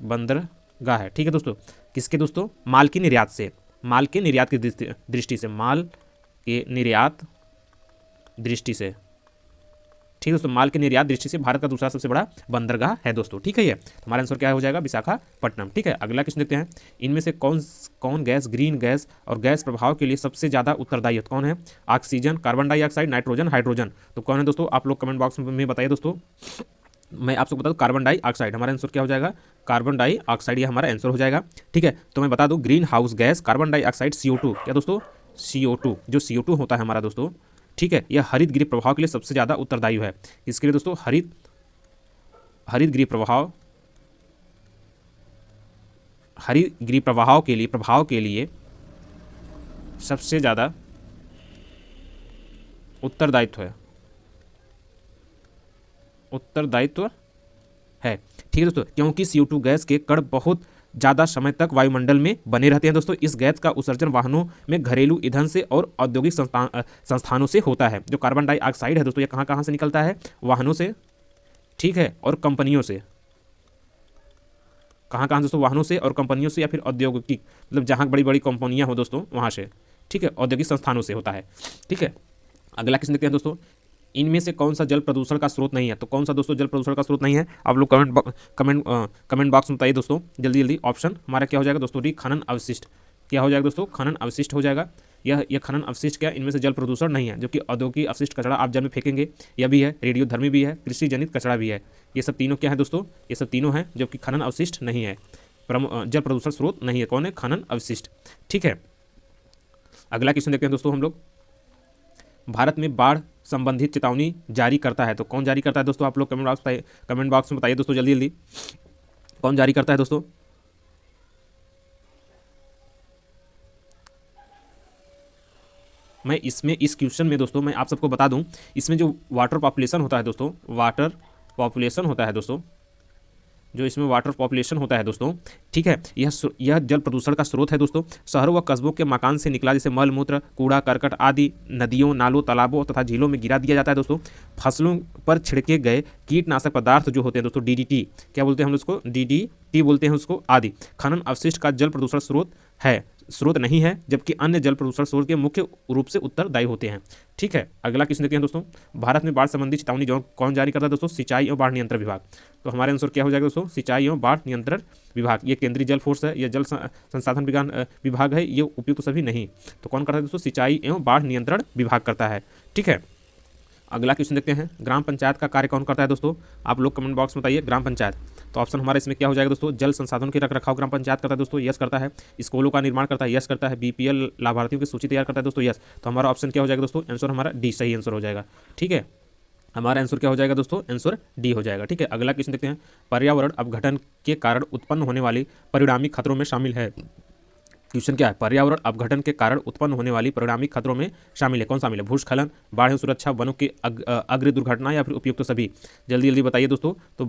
बंदरगाह है। ठीक है दोस्तों, किसके दोस्तों? माल की निर्यात से, माल के निर्यात की दृष्टि से, माल के निर्यात दृष्टि से। ठीक है दोस्तों, माल के निर्यात दृष्टि से भारत का दूसरा सबसे बड़ा बंदरगाह है दोस्तों। ठीक है, ये हमारा आंसर क्या हो जाएगा? विशाखापट्टनम। ठीक है, अगला क्वेश्चन देखते हैं। इनमें से कौन गैस ग्रीन गैस और गैस प्रभाव के लिए सबसे ज़्यादा उत्तरदायी है? कौन है? Oxygen, carbon dioxide, nitrogen, hydrogen. तो कौन है दोस्तों? आप लोग कमेंट बॉक्स में बताइए दोस्तों। मैं आपको बता दूं कार्बन डाइऑक्साइड। हमारा आंसर क्या हो जाएगा? कार्बन डाइऑक्साइड, ये हमारा आंसर हो जाएगा। ठीक है, तो मैं बता दूं green house gas, carbon dioxide, CO2। क्या दोस्तों? CO2। जो CO2 होता है हमारा दोस्तों, ठीक है, यह हरित गृह प्रभाव के लिए सबसे ज़्यादा उत्तरदायी है। इसके लिए दोस्तों हरित गृह प्रभाव के लिए सबसे ज़्यादा उत्तरदायित्व है। ठीक है दोस्तों, क्योंकि CO2 गैस के कण बहुत ज़्यादा समय तक वायुमंडल में बने रहते हैं दोस्तों। इस गैस का उत्सर्जन वाहनों में, घरेलू ईंधन से और औद्योगिक संस्थानों से होता है। जो कार्बन डाइऑक्साइड है दोस्तों, ये कहाँ से निकलता है? वाहनों से, ठीक है, और कंपनियों से। कहाँ दोस्तों? वाहनों से और कंपनियों से, या फिर औद्योगिक, मतलब जहाँ बड़ी बड़ी कंपनियाँ हो दोस्तों वहाँ से। ठीक है, औद्योगिक संस्थानों से होता है। ठीक है, अगला क्वेश्चन देखते हैं दोस्तों। इनमें से कौन सा जल प्रदूषण का स्रोत नहीं है? तो कौन सा दोस्तों जल प्रदूषण का स्रोत नहीं है? आप लोग कमेंट बॉक्स में बताइए दोस्तों जल्दी। ऑप्शन हमारा क्या हो जाएगा दोस्तों? डी, खनन अवशिष्ट। क्या हो जाएगा दोस्तों? खनन अवशिष्ट हो जाएगा। यह खनन अवशिष्ट क्या? इनमें से जल प्रदूषण नहीं है। जबकि औद्योगिक अवशिष्ट कचरा आप जल में फेंकेंगे, यह भी है। रेडियोधर्मी भी है, कृषि जनित कचरा भी है। ये सब तीनों क्या है दोस्तों? ये सब तीनों हैं, जबकि खनन अवशिष्ट नहीं है। जल प्रदूषण स्रोत नहीं है। कौन है? खनन अवशिष्ट। ठीक है, अगला क्वेश्चन देखते हैं दोस्तों हम लोग। भारत में बाढ़ संबंधित चेतावनी जारी करता है, तो कौन जारी करता है दोस्तों? आप लोग कमेंट बॉक्स में बताइए दोस्तों जल्दी। कौन जारी करता है दोस्तों? मैं इस क्वेश्चन में दोस्तों मैं आप सबको बता दूं, इसमें जो वाटर पॉपुलेशन होता है दोस्तों, जो इसमें वाटर पॉपुलेशन होता है दोस्तों, ठीक है, यह जल प्रदूषण का स्रोत है दोस्तों। शहरों व कस्बों के मकान से निकला जैसे मल मूत्र, कूड़ा करकट आदि नदियों, नालों, तालाबों तथा झीलों में गिरा दिया जाता है दोस्तों। फसलों पर छिड़के गए कीटनाशक पदार्थ जो होते हैं दोस्तों, DDT, क्या बोलते हैं हम उसको? DDT बोलते हैं उसको, आदि खनन अवशिष्ट का जल प्रदूषण स्रोत नहीं है, जबकि अन्य जल प्रदूषण स्रोत के मुख्य रूप से उत्तरदायी होते हैं। ठीक है, अगला क्वेश्चन देखते हैं दोस्तों। भारत में बाढ़ संबंधी चेतावनी कौन जारी करता है दोस्तों? सिंचाई एवं बाढ़ नियंत्रण विभाग। तो हमारे आंसर क्या हो जाएगा दोस्तों? सिंचाई एवं बाढ़ नियंत्रण विभाग। ये केंद्रीय जल फोर्स है, यह जल संसाधन विभाग है, ये उपयुक्त सभी नहीं। तो कौन करता है दोस्तों? सिंचाई एवं बाढ़ नियंत्रण विभाग करता है। ठीक है, अगला क्वेश्चन देखते हैं। ग्राम पंचायत का कार्य कौन करता है दोस्तों? आप लोग कमेंट बॉक्स में बताइए। ग्राम पंचायत, तो ऑप्शन हमारा इसमें क्या हो जाएगा दोस्तों? जल संसाधन के रखरखाव ग्राम पंचायत करता है दोस्तों, यस करता है। स्कूलों का निर्माण करता है, यस करता है। BPL लाभार्थियों की सूची तैयार करता है दोस्तों, यस। तो हमारा ऑप्शन क्या हो जाएगा दोस्तों? आंसर हमारा डी सही आंसर हो जाएगा। ठीक है, हमारा आंसर क्या हो जाएगा दोस्तों? आंसर डी हो जाएगा। ठीक है, अगला क्वेश्चन देखते हैं। पर्यावरण अपघटन के कारण उत्पन्न होने वाली परिणामी खतरों में शामिल है। क्वेश्चन क्या है? पर्यावरण अपघटन के कारण उत्पन्न होने वाली परिणामी खतरों में शामिल है। कौन शामिल है? भूस्खलन, बाढ़ एवं सुरक्षा, वनों की अग्नि दुर्घटना, या फिर उपयुक्त सभी। जल्दी बताइए दोस्तों। तो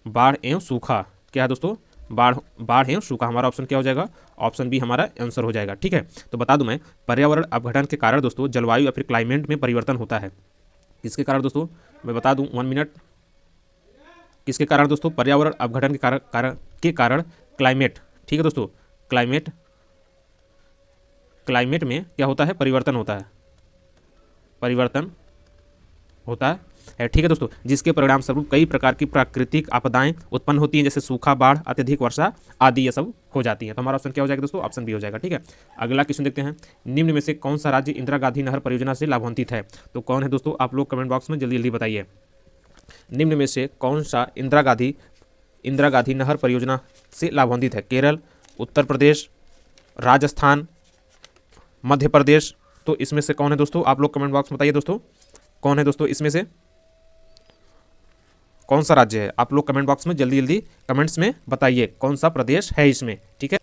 बाढ़ एवं सूखा क्या है दोस्तों? बाढ़ एवं सूखा। हमारा ऑप्शन क्या हो जाएगा? ऑप्शन बी हमारा आंसर हो जाएगा। ठीक है, तो बता दूं मैं, पर्यावरण अपघटन के कारण दोस्तों जलवायु या फिर क्लाइमेट में परिवर्तन होता है। किसके कारण दोस्तों? मैं बता दूं, 1 मिनट। किसके कारण दोस्तों? पर्यावरण अपघटन के कारण क्लाइमेट। ठीक है दोस्तों, क्लाइमेट में क्या होता है? परिवर्तन होता है। ठीक है दोस्तों, जिसके परिणाम स्वरूप कई प्रकार की प्राकृतिक आपदाएं उत्पन्न होती हैं, जैसे सूखा, बाढ़, अत्यधिक वर्षा आदि, ये सब हो जाती हैं। तो हमारा ऑप्शन क्या हो जाएगा दोस्तों? ऑप्शन बी हो जाएगा। ठीक है, अगला क्वेश्चन देखते हैं। निम्न में से कौन सा राज्य इंदिरा गांधी नहर परियोजना से लाभान्वित है? तो कौन है दोस्तों? आप लोग कमेंट बॉक्स में जल्दी बताइए। निम्न में से कौन सा इंदिरा गांधी नहर परियोजना से लाभान्वित है? केरल, उत्तर प्रदेश, राजस्थान, मध्य प्रदेश। तो इसमें से कौन है दोस्तों? आप लोग कमेंट बॉक्स में बताइए दोस्तों। कौन है दोस्तों इसमें से, कौन सा राज्य है? आप लोग कमेंट बॉक्स में जल्दी जल्दी कमेंट्स में बताइए कौन सा प्रदेश है इसमें, ठीक है।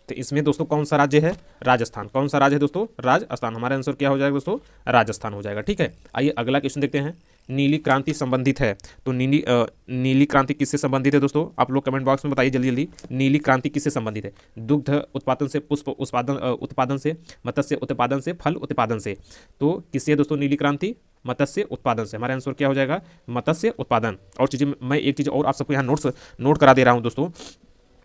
तो इसमें दोस्तों कौन सा राज्य है? राजस्थान। कौन सा राज्य है दोस्तों? राजस्थान। हमारा आंसर क्या हो जाएगा दोस्तों? राजस्थान हो जाएगा, ठीक है। आइए अगला क्वेश्चन देखते हैं। नीली क्रांति संबंधित है, तो नीली क्रांति किससे संबंधित है दोस्तों? आप लोग कमेंट बॉक्स में बताइए जल्दी जल्दी, नीली क्रांति किससे संबंधित है? दुग्ध उत्पादन से, पुष्प उत्पादन से, मत्स्य उत्पादन से, फल उत्पादन से। तो किससे है दोस्तों नीली क्रांति? मत्स्य उत्पादन से। हमारा आंसर क्या हो जाएगा? मत्स्य उत्पादन। और चीज़ें मैं एक चीज़ और आप सबको यहाँ नोट करा दे रहा हूँ दोस्तों।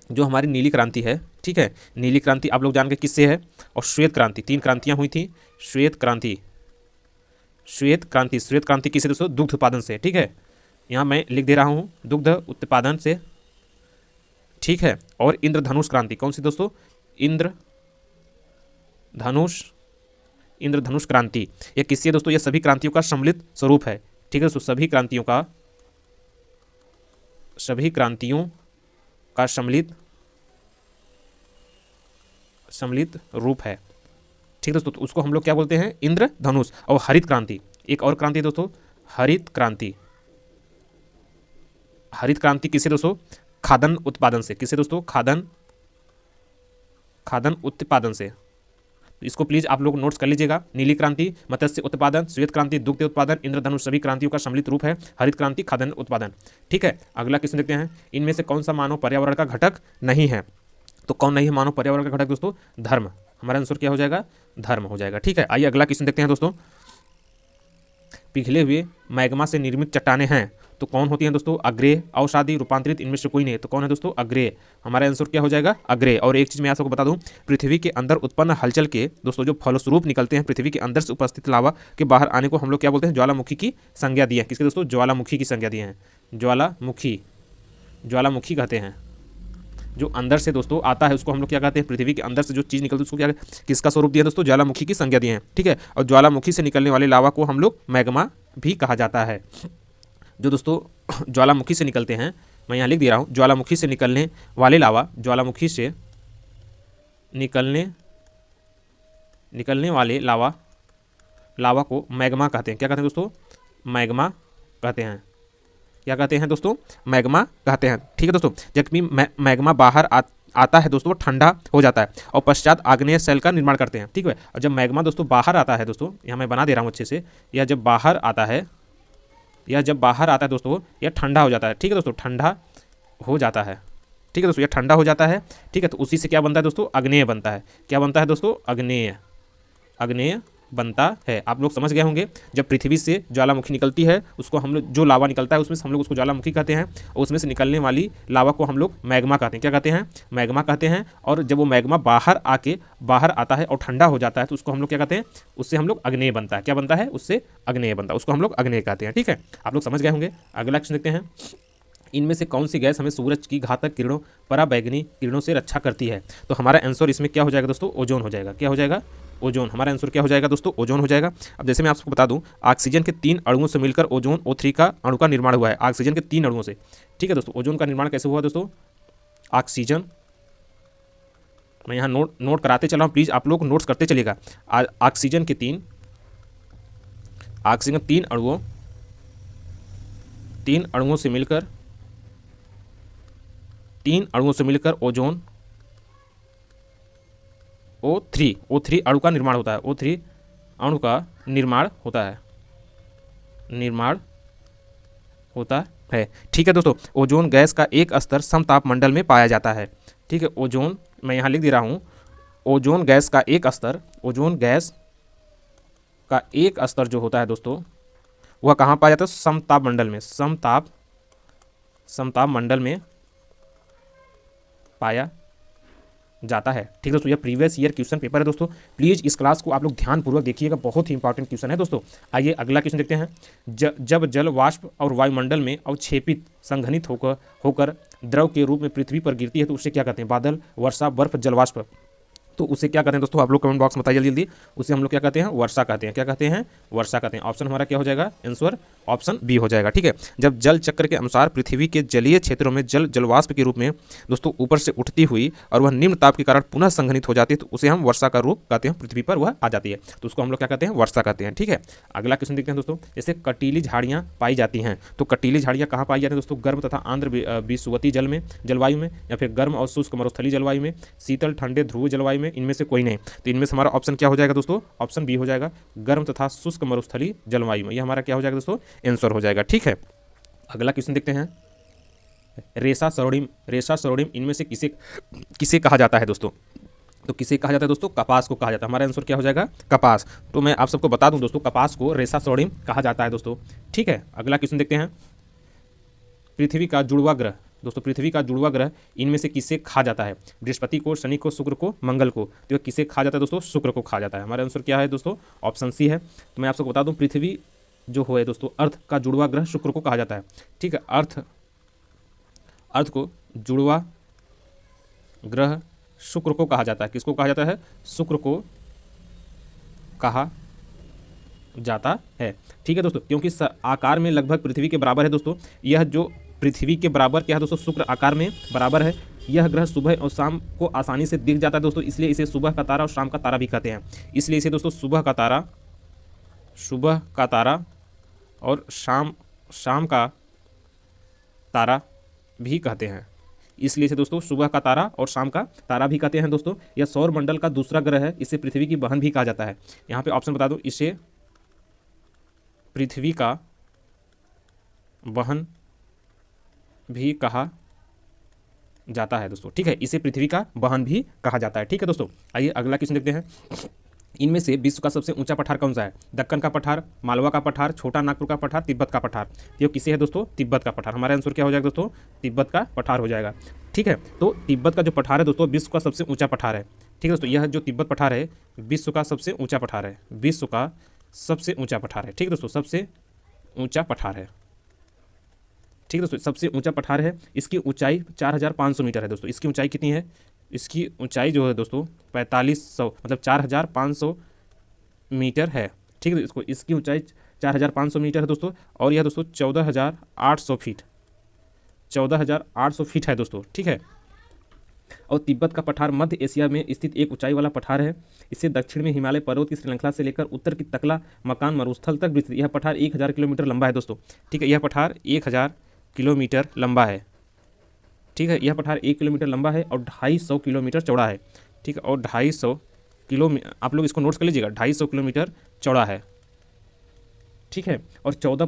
जो हमारी नीली क्रांति है, ठीक है, नीली क्रांति आप लोग जान के किससे है? और श्वेत क्रांति, 3 क्रांतियाँ हुई थी। श्वेत क्रांति किससे दोस्तों? दुग्ध उत्पादन से, ठीक है। यहाँ मैं लिख दे रहा हूँ दुग्ध उत्पादन से, ठीक है। और इंद्रधनुष क्रांति कौन सी दोस्तों? इंद्रधनुष क्रांति, यह किससे दोस्तों? यह सभी क्रांतियों का सम्मिलित स्वरूप है, ठीक है दोस्तों। सभी क्रांतियों का सम्मिलित रूप है, ठीक है दोस्तों। तो उसको हम लोग क्या बोलते हैं? इंद्रधनुष। और हरित क्रांति, एक और क्रांति है दोस्तों, हरित क्रांति किससे दोस्तों? खाद्यान्न उत्पादन से। किससे दोस्तों? खाद्यान्न उत्पादन से। तो इसको प्लीज आप लोग नोट्स कर लीजिएगा। नीली क्रांति मत्स्य उत्पादन, श्वेत क्रांति दुग्ध उत्पादन, इंद्रधनुष सभी क्रांतियों का सम्मिलित रूप है, हरित क्रांति खाद्यान्न उत्पादन, ठीक है। अगला क्वेश्चन देखते हैं। इनमें से कौन सा मानव पर्यावरण का घटक नहीं है? तो कौन नहीं है मानव पर्यावरण का घटक दोस्तों? धर्म। हमारा आंसर क्या हो जाएगा? धर्म हो जाएगा, ठीक है। आइए अगला क्वेश्चन देखते हैं दोस्तों। पिघले हुए मैग्मा से निर्मित चट्टानें हैं, तो कौन होती हैं दोस्तों? अग्रेय, अवसादी, रूपांतरित, इनमें से कोई नहीं। तो कौन है दोस्तों? अग्रेय। हमारा आंसर क्या हो जाएगा? अग्रेय। और एक चीज़ मैं आप सबको बता दूं, पृथ्वी के अंदर उत्पन्न हलचल के दोस्तों जो फलस्वरूप निकलते हैं, पृथ्वी के अंदर से उपस्थित लावा के बाहर आने को हम लोग क्या बोलते हैं? ज्वालामुखी की संज्ञा दी है। किसके दोस्तों? ज्वालामुखी की संज्ञा दी है। ज्वालामुखी कहते हैं। जो अंदर से दोस्तों आता है उसको हम लोग क्या कहते हैं? पृथ्वी के अंदर से जो चीज़ निकलती है उसको क्या, किसका स्वरूप दिया दोस्तों? ज्वालामुखी की संज्ञा दिए हैं, ठीक है। और ज्वालामुखी से निकलने वाले लावा को हम लोग मैग्मा भी कहा जाता है। जो दोस्तों ज्वालामुखी से निकलते हैं, मैं यहाँ लिख दे रहा हूँ, ज्वालामुखी से निकलने वाले लावा, ज्वालामुखी से निकलने वाले लावा को मैग्मा कहते हैं। क्या कहते हैं दोस्तों? मैग्मा कहते हैं। क्या कहते हैं दोस्तों? मैग्मा कहते हैं, ठीक है दोस्तों। जबकि मैग्मा बाहर आता है दोस्तों, वो ठंडा हो जाता है और पश्चात आग्नेय सेल का निर्माण करते हैं, ठीक है। और जब मैग्मा दोस्तों बाहर आता है दोस्तों, यहाँ मैं बना दे रहा हूँ अच्छे से, यह जब बाहर आता है दोस्तों, यह ठंडा हो जाता है, ठीक है दोस्तों। ठंडा हो जाता है, ठीक है दोस्तों, यह ठंडा हो जाता है, ठीक है। तो उसी से क्या बनता है दोस्तों? अग्नेय बनता है। क्या बनता है दोस्तों? अग्नेय बनता है। आप लोग समझ गए होंगे, जब पृथ्वी से ज्वालामुखी निकलती है उसको हम लोग, जो लावा निकलता है उसमें से हम लोग उसको ज्वालामुखी कहते हैं, और उसमें से निकलने वाली लावा को हम लोग मैग्मा कहते हैं। क्या कहते हैं? मैग्मा कहते हैं। और जब वो मैग्मा बाहर आता है और ठंडा हो जाता है तो उसको हम लोग क्या कहते हैं? उससे हम लोग अग्नेय बनता है। क्या बनता है? उससे अग्नेय बनता है, उसको हम लोग अग्नेय कहते हैं, ठीक है। आप लोग समझ गए होंगे। अगला क्वेश्चन देखते हैं। इनमें से कौन सी गैस हमें सूरज की घातक किरणों, पराबैंगनी किरणों से रक्षा करती है? तो हमारा आंसर इसमें क्या हो जाएगा दोस्तों? ओजोन हो जाएगा। क्या हो जाएगा? ओजोन। हमारा आंसर क्या हो जाएगा दोस्तों? ओजोन हो जाएगा। अब जैसे मैं आपको बता दूं, ऑक्सीजन के 3 अणुओं से मिलकर ओजोन O3 का अणु का निर्माण हुआ है। ऑक्सीजन के 3 अणुओं से, ठीक है दोस्तों। ओजोन का निर्माण कैसे हुआ दोस्तों? ऑक्सीजन, मैं यहाँ नोट कराते चला हूँ, प्लीज़ आप लोग नोट्स करते चलिएगा। ऑक्सीजन के 3 अणुओं से मिलकर 3 अणुओं से मिलकर ओजोन O3 अणु का निर्माण होता है। O3 अणु का निर्माण होता है, ठीक है दोस्तों। ओजोन गैस का एक स्तर समताप मंडल में पाया जाता है, ठीक है। ओजोन, मैं यहाँ लिख दे रहा हूँ, ओजोन गैस का एक स्तर जो होता है दोस्तों, वह कहाँ पाया जाता है? समताप मंडल में। समताप मंडल में पाया जाता है, ठीक है दोस्तों। यह प्रीवियस ईयर क्वेश्चन पेपर है दोस्तों। प्लीज़ इस क्लास को आप लोग ध्यानपूर्वक देखिएगा, बहुत ही इंपॉर्टेंट क्वेश्चन है दोस्तों। आइए अगला क्वेश्चन देखते हैं। जब जल वाष्प और वायुमंडल में अवक्षेपित संघनित होकर द्रव के रूप में पृथ्वी पर गिरती है तो उसे क्या कहते हैं? बादल, वर्षा, बर्फ, जलवाष्प। तो उसे क्या कहते हैं दोस्तों, आप लोग कमेंट बॉक्स में बताइए जल्दी जल्दी। उसे हम लोग क्या कहते हैं, वर्षा कहते हैं। क्या कहते हैं, वर्षा कहते हैं। ऑप्शन हमारा क्या हो जाएगा, आंसर ऑप्शन बी हो जाएगा। ठीक है, जब जल चक्र के अनुसार पृथ्वी के जलीय क्षेत्रों में जलवाष्प के रूप में दोस्तों ऊपर से उठती हुई और वह निम्न ताप के कारण पुनः संघनित हो जाती है, तो उसे हम वर्षा का रूप कहते हैं, पृथ्वी पर वह आ जाती है, तो उसको हम लोग क्या कहते हैं, वर्षा कहते हैं। ठीक है, अगला क्वेश्चन देखते हैं दोस्तों। जैसे कटीली झाड़ियाँ पाई जाती हैं, तो कटीली झाड़ियाँ कहाँ पाई जाती हैं दोस्तों, गर्म तथा आर्द्र विषुवतीय जल में, जलवायु में, या फिर गर्म और शुष्क मरुस्थलीय जलवायु में, शीतल ठंडे ध्रुवीय जलवायु में, इनमें से कोई नहीं। तो इनमें से हमारा ऑप्शन क्या हो जाएगा दोस्तों, ऑप्शन बी हो जाएगा, गर्म तथा शुष्क मरुस्थलीय जलवायु में। यह हमारा क्या हो जाएगा दोस्तों, आंसर हो जाएगा। ठीक है, अगला क्वेश्चन देखते हैं। रेशा सरोडिम, रेशा सरोडिम इनमें से किसे किसे कहा जाता है दोस्तों, तो किसे कहा जाता है दोस्तों, कपास को कहा जाता है। हमारा आंसर क्या हो जाएगा, कपास। तो मैं आप सबको बता दूं दोस्तों, कपास को रेशा सरोडिम कहा जाता है दोस्तों। ठीक है, अगला क्वेश्चन देखते हैं। पृथ्वी का जुड़वा ग्रह दोस्तों, पृथ्वी का जुड़वा ग्रह इनमें से किसे खा जाता है, बृहस्पति को, शनि को, शुक्र को, मंगल को। तो किसे खा जाता है दोस्तों, शुक्र को खा जाता है। हमारा आंसर क्या है दोस्तों, ऑप्शन सी है। तो मैं आप सबको बता दूं, पृथ्वी जो है दोस्तों, अर्थ का जुड़वा ग्रह शुक्र को कहा जाता है। ठीक है, अर्थ को जुड़वा ग्रह शुक्र को कहा जाता है। किसको कहा जाता है, शुक्र को कहा जाता है। ठीक है दोस्तों, क्योंकि आकार में लगभग पृथ्वी के बराबर है दोस्तों। यह जो पृथ्वी के बराबर क्या है दोस्तों, शुक्र आकार में बराबर है। यह ग्रह सुबह और शाम को आसानी से दिख जाता है दोस्तों, इसलिए इसे सुबह का तारा और शाम का तारा भी कहते हैं। इसलिए इसे दोस्तों सुबह का तारा और शाम का तारा भी कहते हैं। इसलिए इसे दोस्तों सुबह का तारा और शाम का तारा भी कहते हैं दोस्तों। यह सौर मंडल का दूसरा ग्रह है, इसे पृथ्वी की बहन भी कहा जाता है। यहाँ पे ऑप्शन बता दूं, इसे पृथ्वी का बहन भी कहा जाता है दोस्तों। ठीक है, इसे पृथ्वी का बहन भी कहा जाता है। ठीक है दोस्तों, आइए अगला क्वेश्चन देखते हैं। इनमें से विश्व का सबसे ऊंचा पठार कौन सा है, दक्कन का पठार, मालवा का पठार, छोटा नागपुर का पठार, तिब्बत का पठार। तो ये किसे है दोस्तों, तिब्बत का पठार। हमारा आंसर क्या हो जाएगा दोस्तों, तिब्बत का पठार हो जाएगा। ठीक है, तो तिब्बत का जो पठार है दोस्तों, विश्व का सबसे ऊंचा पठार है। ठीक है दोस्तों, यह जो तिब्बत पठार है विश्व का सबसे ऊंचा पठार है, विश्व का सबसे ऊंचा पठार है। ठीक है दोस्तों, सबसे ऊंचा पठार है। ठीक है दोस्तों, सबसे ऊंचा पठार है। इसकी ऊंचाई 4500 मीटर है दोस्तों। इसकी ऊंचाई कितनी है, इसकी ऊंचाई जो है दोस्तों 4500 मतलब 4500 मीटर है। ठीक है, इसकी ऊंचाई 4500 मीटर है दोस्तों। और यह दोस्तों 14800 फीट 14800 फीट है दोस्तों। ठीक है, और तिब्बत का पठार मध्य एशिया में स्थित एक ऊंचाई वाला पठार है। इससे दक्षिण में हिमालय पर्वत की श्रृंखला से लेकर उत्तर की तकला मकान मरुस्थल तक विस्तृत। यह पठार 1000 किलोमीटर लंबा है दोस्तों। ठीक है, यह पठार 1000 किलोमीटर लंबा है। ठीक है, यह पठार 1 किलोमीटर लंबा है और 250 किलोमीटर चौड़ा है। ठीक है, और 250 किलोमीटर, आप लोग इसको नोट्स कर लीजिएगा, 250 किलोमीटर चौड़ा है। ठीक है, और 14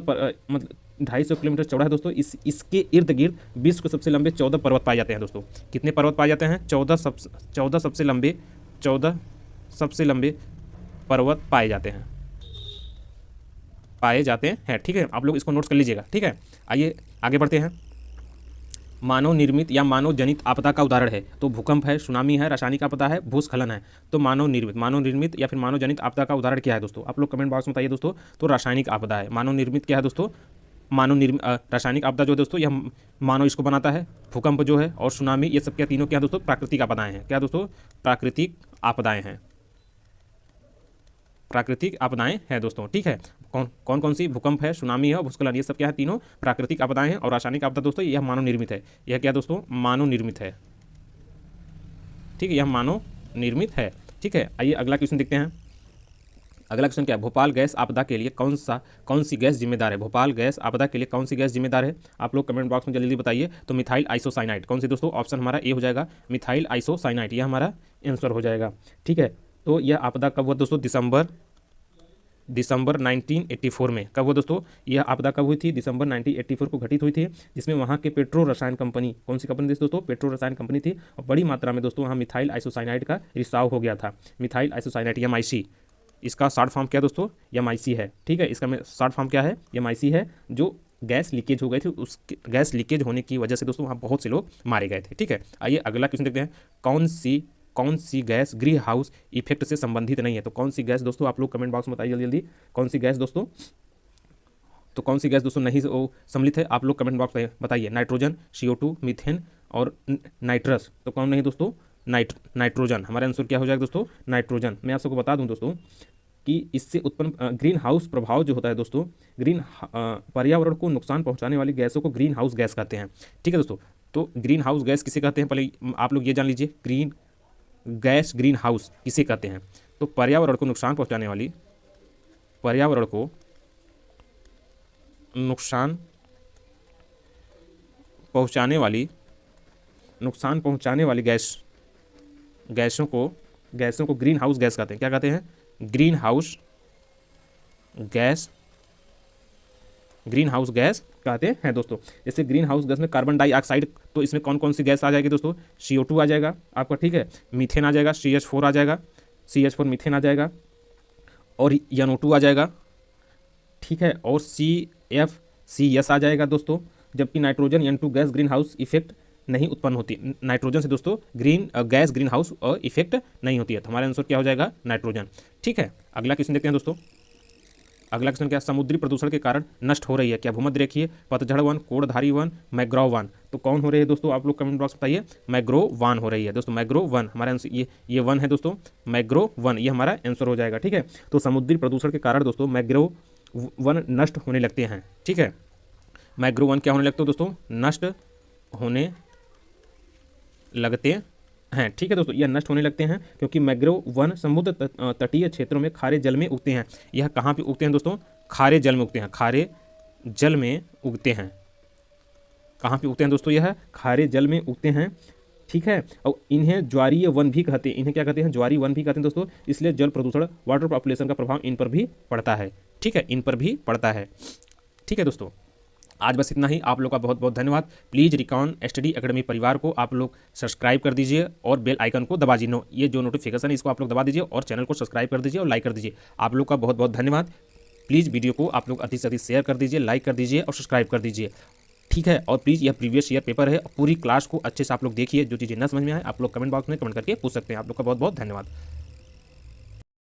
मतलब 250 किलोमीटर चौड़ा है दोस्तों। इसके इर्द गिर्द विश्व के सबसे लंबे 14 पर्वत पाए जाते हैं दोस्तों। कितने पर्वत पाए जाते हैं, 14 सबसे लंबे पर्वत पाए जाते हैं। ठीक है, आप लोग इसको नोट्स कर लीजिएगा। ठीक है, आइए आगे बढ़ते हैं। मानव निर्मित या मानव जनित आपदा का उदाहरण है, तो भूकंप है, सुनामी है, रासायनिक आपदा है, भूस्खलन है। तो मानव निर्मित या फिर मानव जनित आपदा का उदाहरण क्या है दोस्तों, आप लोग कमेंट बॉक्स में बताइए दोस्तों। तो रासायनिक आपदा है। मानव निर्मित क्या है दोस्तों, रासायनिक आपदा जो है दोस्तों, यह मानव इसको बनाता है। भूकंप जो है और सुनामी, ये सब क्या तीनों क्या दोस्तों, प्राकृतिक आपदाएं हैं। क्या दोस्तों, प्राकृतिक आपदाएं हैं, प्राकृतिक आपदाएं हैं दोस्तों। ठीक है, कौन कौन सी, भूकंप है, सुनामी है और भूस्खलन, ये सब क्या है, तीनों प्राकृतिक आपदाएं हैं। और रासायनिक आपदा दोस्तों यह मानव निर्मित है। यह क्या दोस्तों, मानव निर्मित है। ठीक है, यह मानव निर्मित है। ठीक है, आइए अगला क्वेश्चन देखते हैं। अगला क्वेश्चन क्या है, भोपाल गैस आपदा के लिए कौन सी गैस जिम्मेदार है, भोपाल गैस आपदा के लिए कौन सी गैस जिम्मेदार है, आप लोग कमेंट बॉक्स में जल्दी बताइए। तो मिथाइल आइसोसाइनाइड। कौन सी दोस्तों, ऑप्शन हमारा ए हो जाएगा, मिथाइल आइसोसाइनाइड, यह हमारा आंसर हो जाएगा। ठीक है, तो यह आपदा कब हुआ दोस्तों, दिसंबर 1984 में। कब हुआ दोस्तों, यह आपदा कब हुई थी, दिसंबर 1984 को घटित हुई थी, जिसमें वहाँ के पेट्रो रसायन कंपनी, कौन सी कंपनी थी दोस्तों, पेट्रो रसायन कंपनी थी, और बड़ी मात्रा में दोस्तों वहाँ मिथाइल आइसोसाइनाइड का रिसाव हो गया था। मिथाइल आइसोसाइनाइड MIC, इसका शॉर्ट फॉर्म क्या दोस्तों, MIC है। ठीक है, इसका शॉर्ट फॉर्म क्या है, MIC है। जो गैस लीकेज हो गई थी, उस गैस लीकेज होने की वजह से दोस्तों वहाँ बहुत से लोग मारे गए थे। ठीक है, आइए अगला क्वेश्चन देखते हैं। कौन सी गैस ग्रीन हाउस इफेक्ट से संबंधित नहीं है, तो कौन सी गैस दोस्तों, आप लोग कमेंट बॉक्स में बताइए जल्दी जल्दी। कौन सी गैस दोस्तों, तो कौन सी गैस दोस्तों नहीं सम्मिलित है, आप लोग कमेंट बॉक्स में बताइए। नाइट्रोजन, CO2, मीथेन और नाइट्रस। तो कौन नहीं दोस्तों, नाइट्रोजन। हमारा आंसर क्या हो जाएगा दोस्तों? नाइट्रोजन। मैं आप सबको बता दूं दोस्तों कि इससे उत्पन्न ग्रीन हाउस प्रभाव जो होता है दोस्तों, पर्यावरण को नुकसान पहुंचाने वाली गैसों को ग्रीन हाउस गैस कहते हैं। ठीक है दोस्तों, तो ग्रीन हाउस गैस किसे कहते हैं पहले आप लोग ये जान लीजिए। ग्रीन हाउस किसे कहते हैं? तो पर्यावरण को नुकसान पहुंचाने वाली गैसों को ग्रीन हाउस गैस कहते हैं। क्या कहते हैं? ग्रीन हाउस गैस कहते हैं दोस्तों। जैसे ग्रीन हाउस गैस में कार्बन डाइऑक्साइड, तो इसमें कौन कौन सी गैस आ जाएगी दोस्तों? CO2 आ जाएगा आपका, ठीक है, मीथेन आ जाएगा, CH4 आ जाएगा, CH4 मीथेन आ जाएगा, और NO2 आ जाएगा, ठीक है, और CFCS आ जाएगा दोस्तों। जबकि nitrogen N2 gas green house effect नहीं उत्पन्न होती। नाइट्रोजन से दोस्तों ग्रीन हाउस इफेक्ट नहीं होती है। तो हमारा आंसर क्या हो जाएगा? नाइट्रोजन। ठीक है, अगला क्वेश्चन देखते हैं दोस्तों। अगला क्वेश्चन क्या? समुद्री प्रदूषण के कारण नष्ट हो रही है क्या भूमध्य रेखीय पतझड़ वन, कोड़धारी वन, मैग्रोव वन? तो कौन हो रही है दोस्तों? आप लोग कमेंट बॉक्स बताइए। मैग्रोव वन हो रही है दोस्तों। मैग्रोव वन हमारा आंसर, ये वन है दोस्तों। मैग्रोव वन ये हमारा आंसर हो जाएगा। ठीक है, तो समुद्री प्रदूषण के कारण दोस्तों मैग्रोव वन नष्ट होने लगते हैं। ठीक है, मैग्रोव वन क्या होने लगते हैं दोस्तों? नष्ट होने लगते हैं। ठीक है दोस्तों, यह नष्ट होने लगते हैं क्योंकि मैग्रोव वन समुद्र तटीय क्षेत्रों में खारे जल में उगते हैं। यह कहाँ पे उगते हैं दोस्तों? खारे जल में उगते हैं। खारे जल में उगते हैं। कहाँ पे उगते हैं दोस्तों? यह खारे जल में उगते हैं। ठीक है, और इन्हें ज्वारीय वन भी कहते हैं। इन्हें क्या कहते हैं? ज्वारीय वन भी कहते हैं दोस्तों। इसलिए जल प्रदूषण, वाटर पॉपुलेशन का प्रभाव इन पर भी पड़ता है। ठीक है, इन पर भी पड़ता है। ठीक है दोस्तों, आज बस इतना ही। आप लोग का बहुत बहुत धन्यवाद। प्लीज़ रिकॉन स्टडी एकेडमी परिवार को आप लोग सब्सक्राइब कर दीजिए और बेल आइकन को दबा दीजिए। ये जो नोटिफिकेशन है इसको आप लोग दबा दीजिए और चैनल को सब्सक्राइब कर दीजिए और लाइक कर दीजिए। आप लोग का बहुत बहुत धन्यवाद। प्लीज़ वीडियो को आप लोग अधिक से अधिक शेयर कर दीजिए, लाइक कर दीजिए और सब्सक्राइब कर दीजिए। ठीक है, और प्लीज़ यह प्रीवियस ईयर पेपर है, पूरी क्लास को अच्छे से आप लोग देखिए। जो चीज़ें न समझ में आए आप लोग कमेंट बॉक्स में कमेंट करके पूछ सकते हैं। आप लोग का बहुत बहुत धन्यवाद।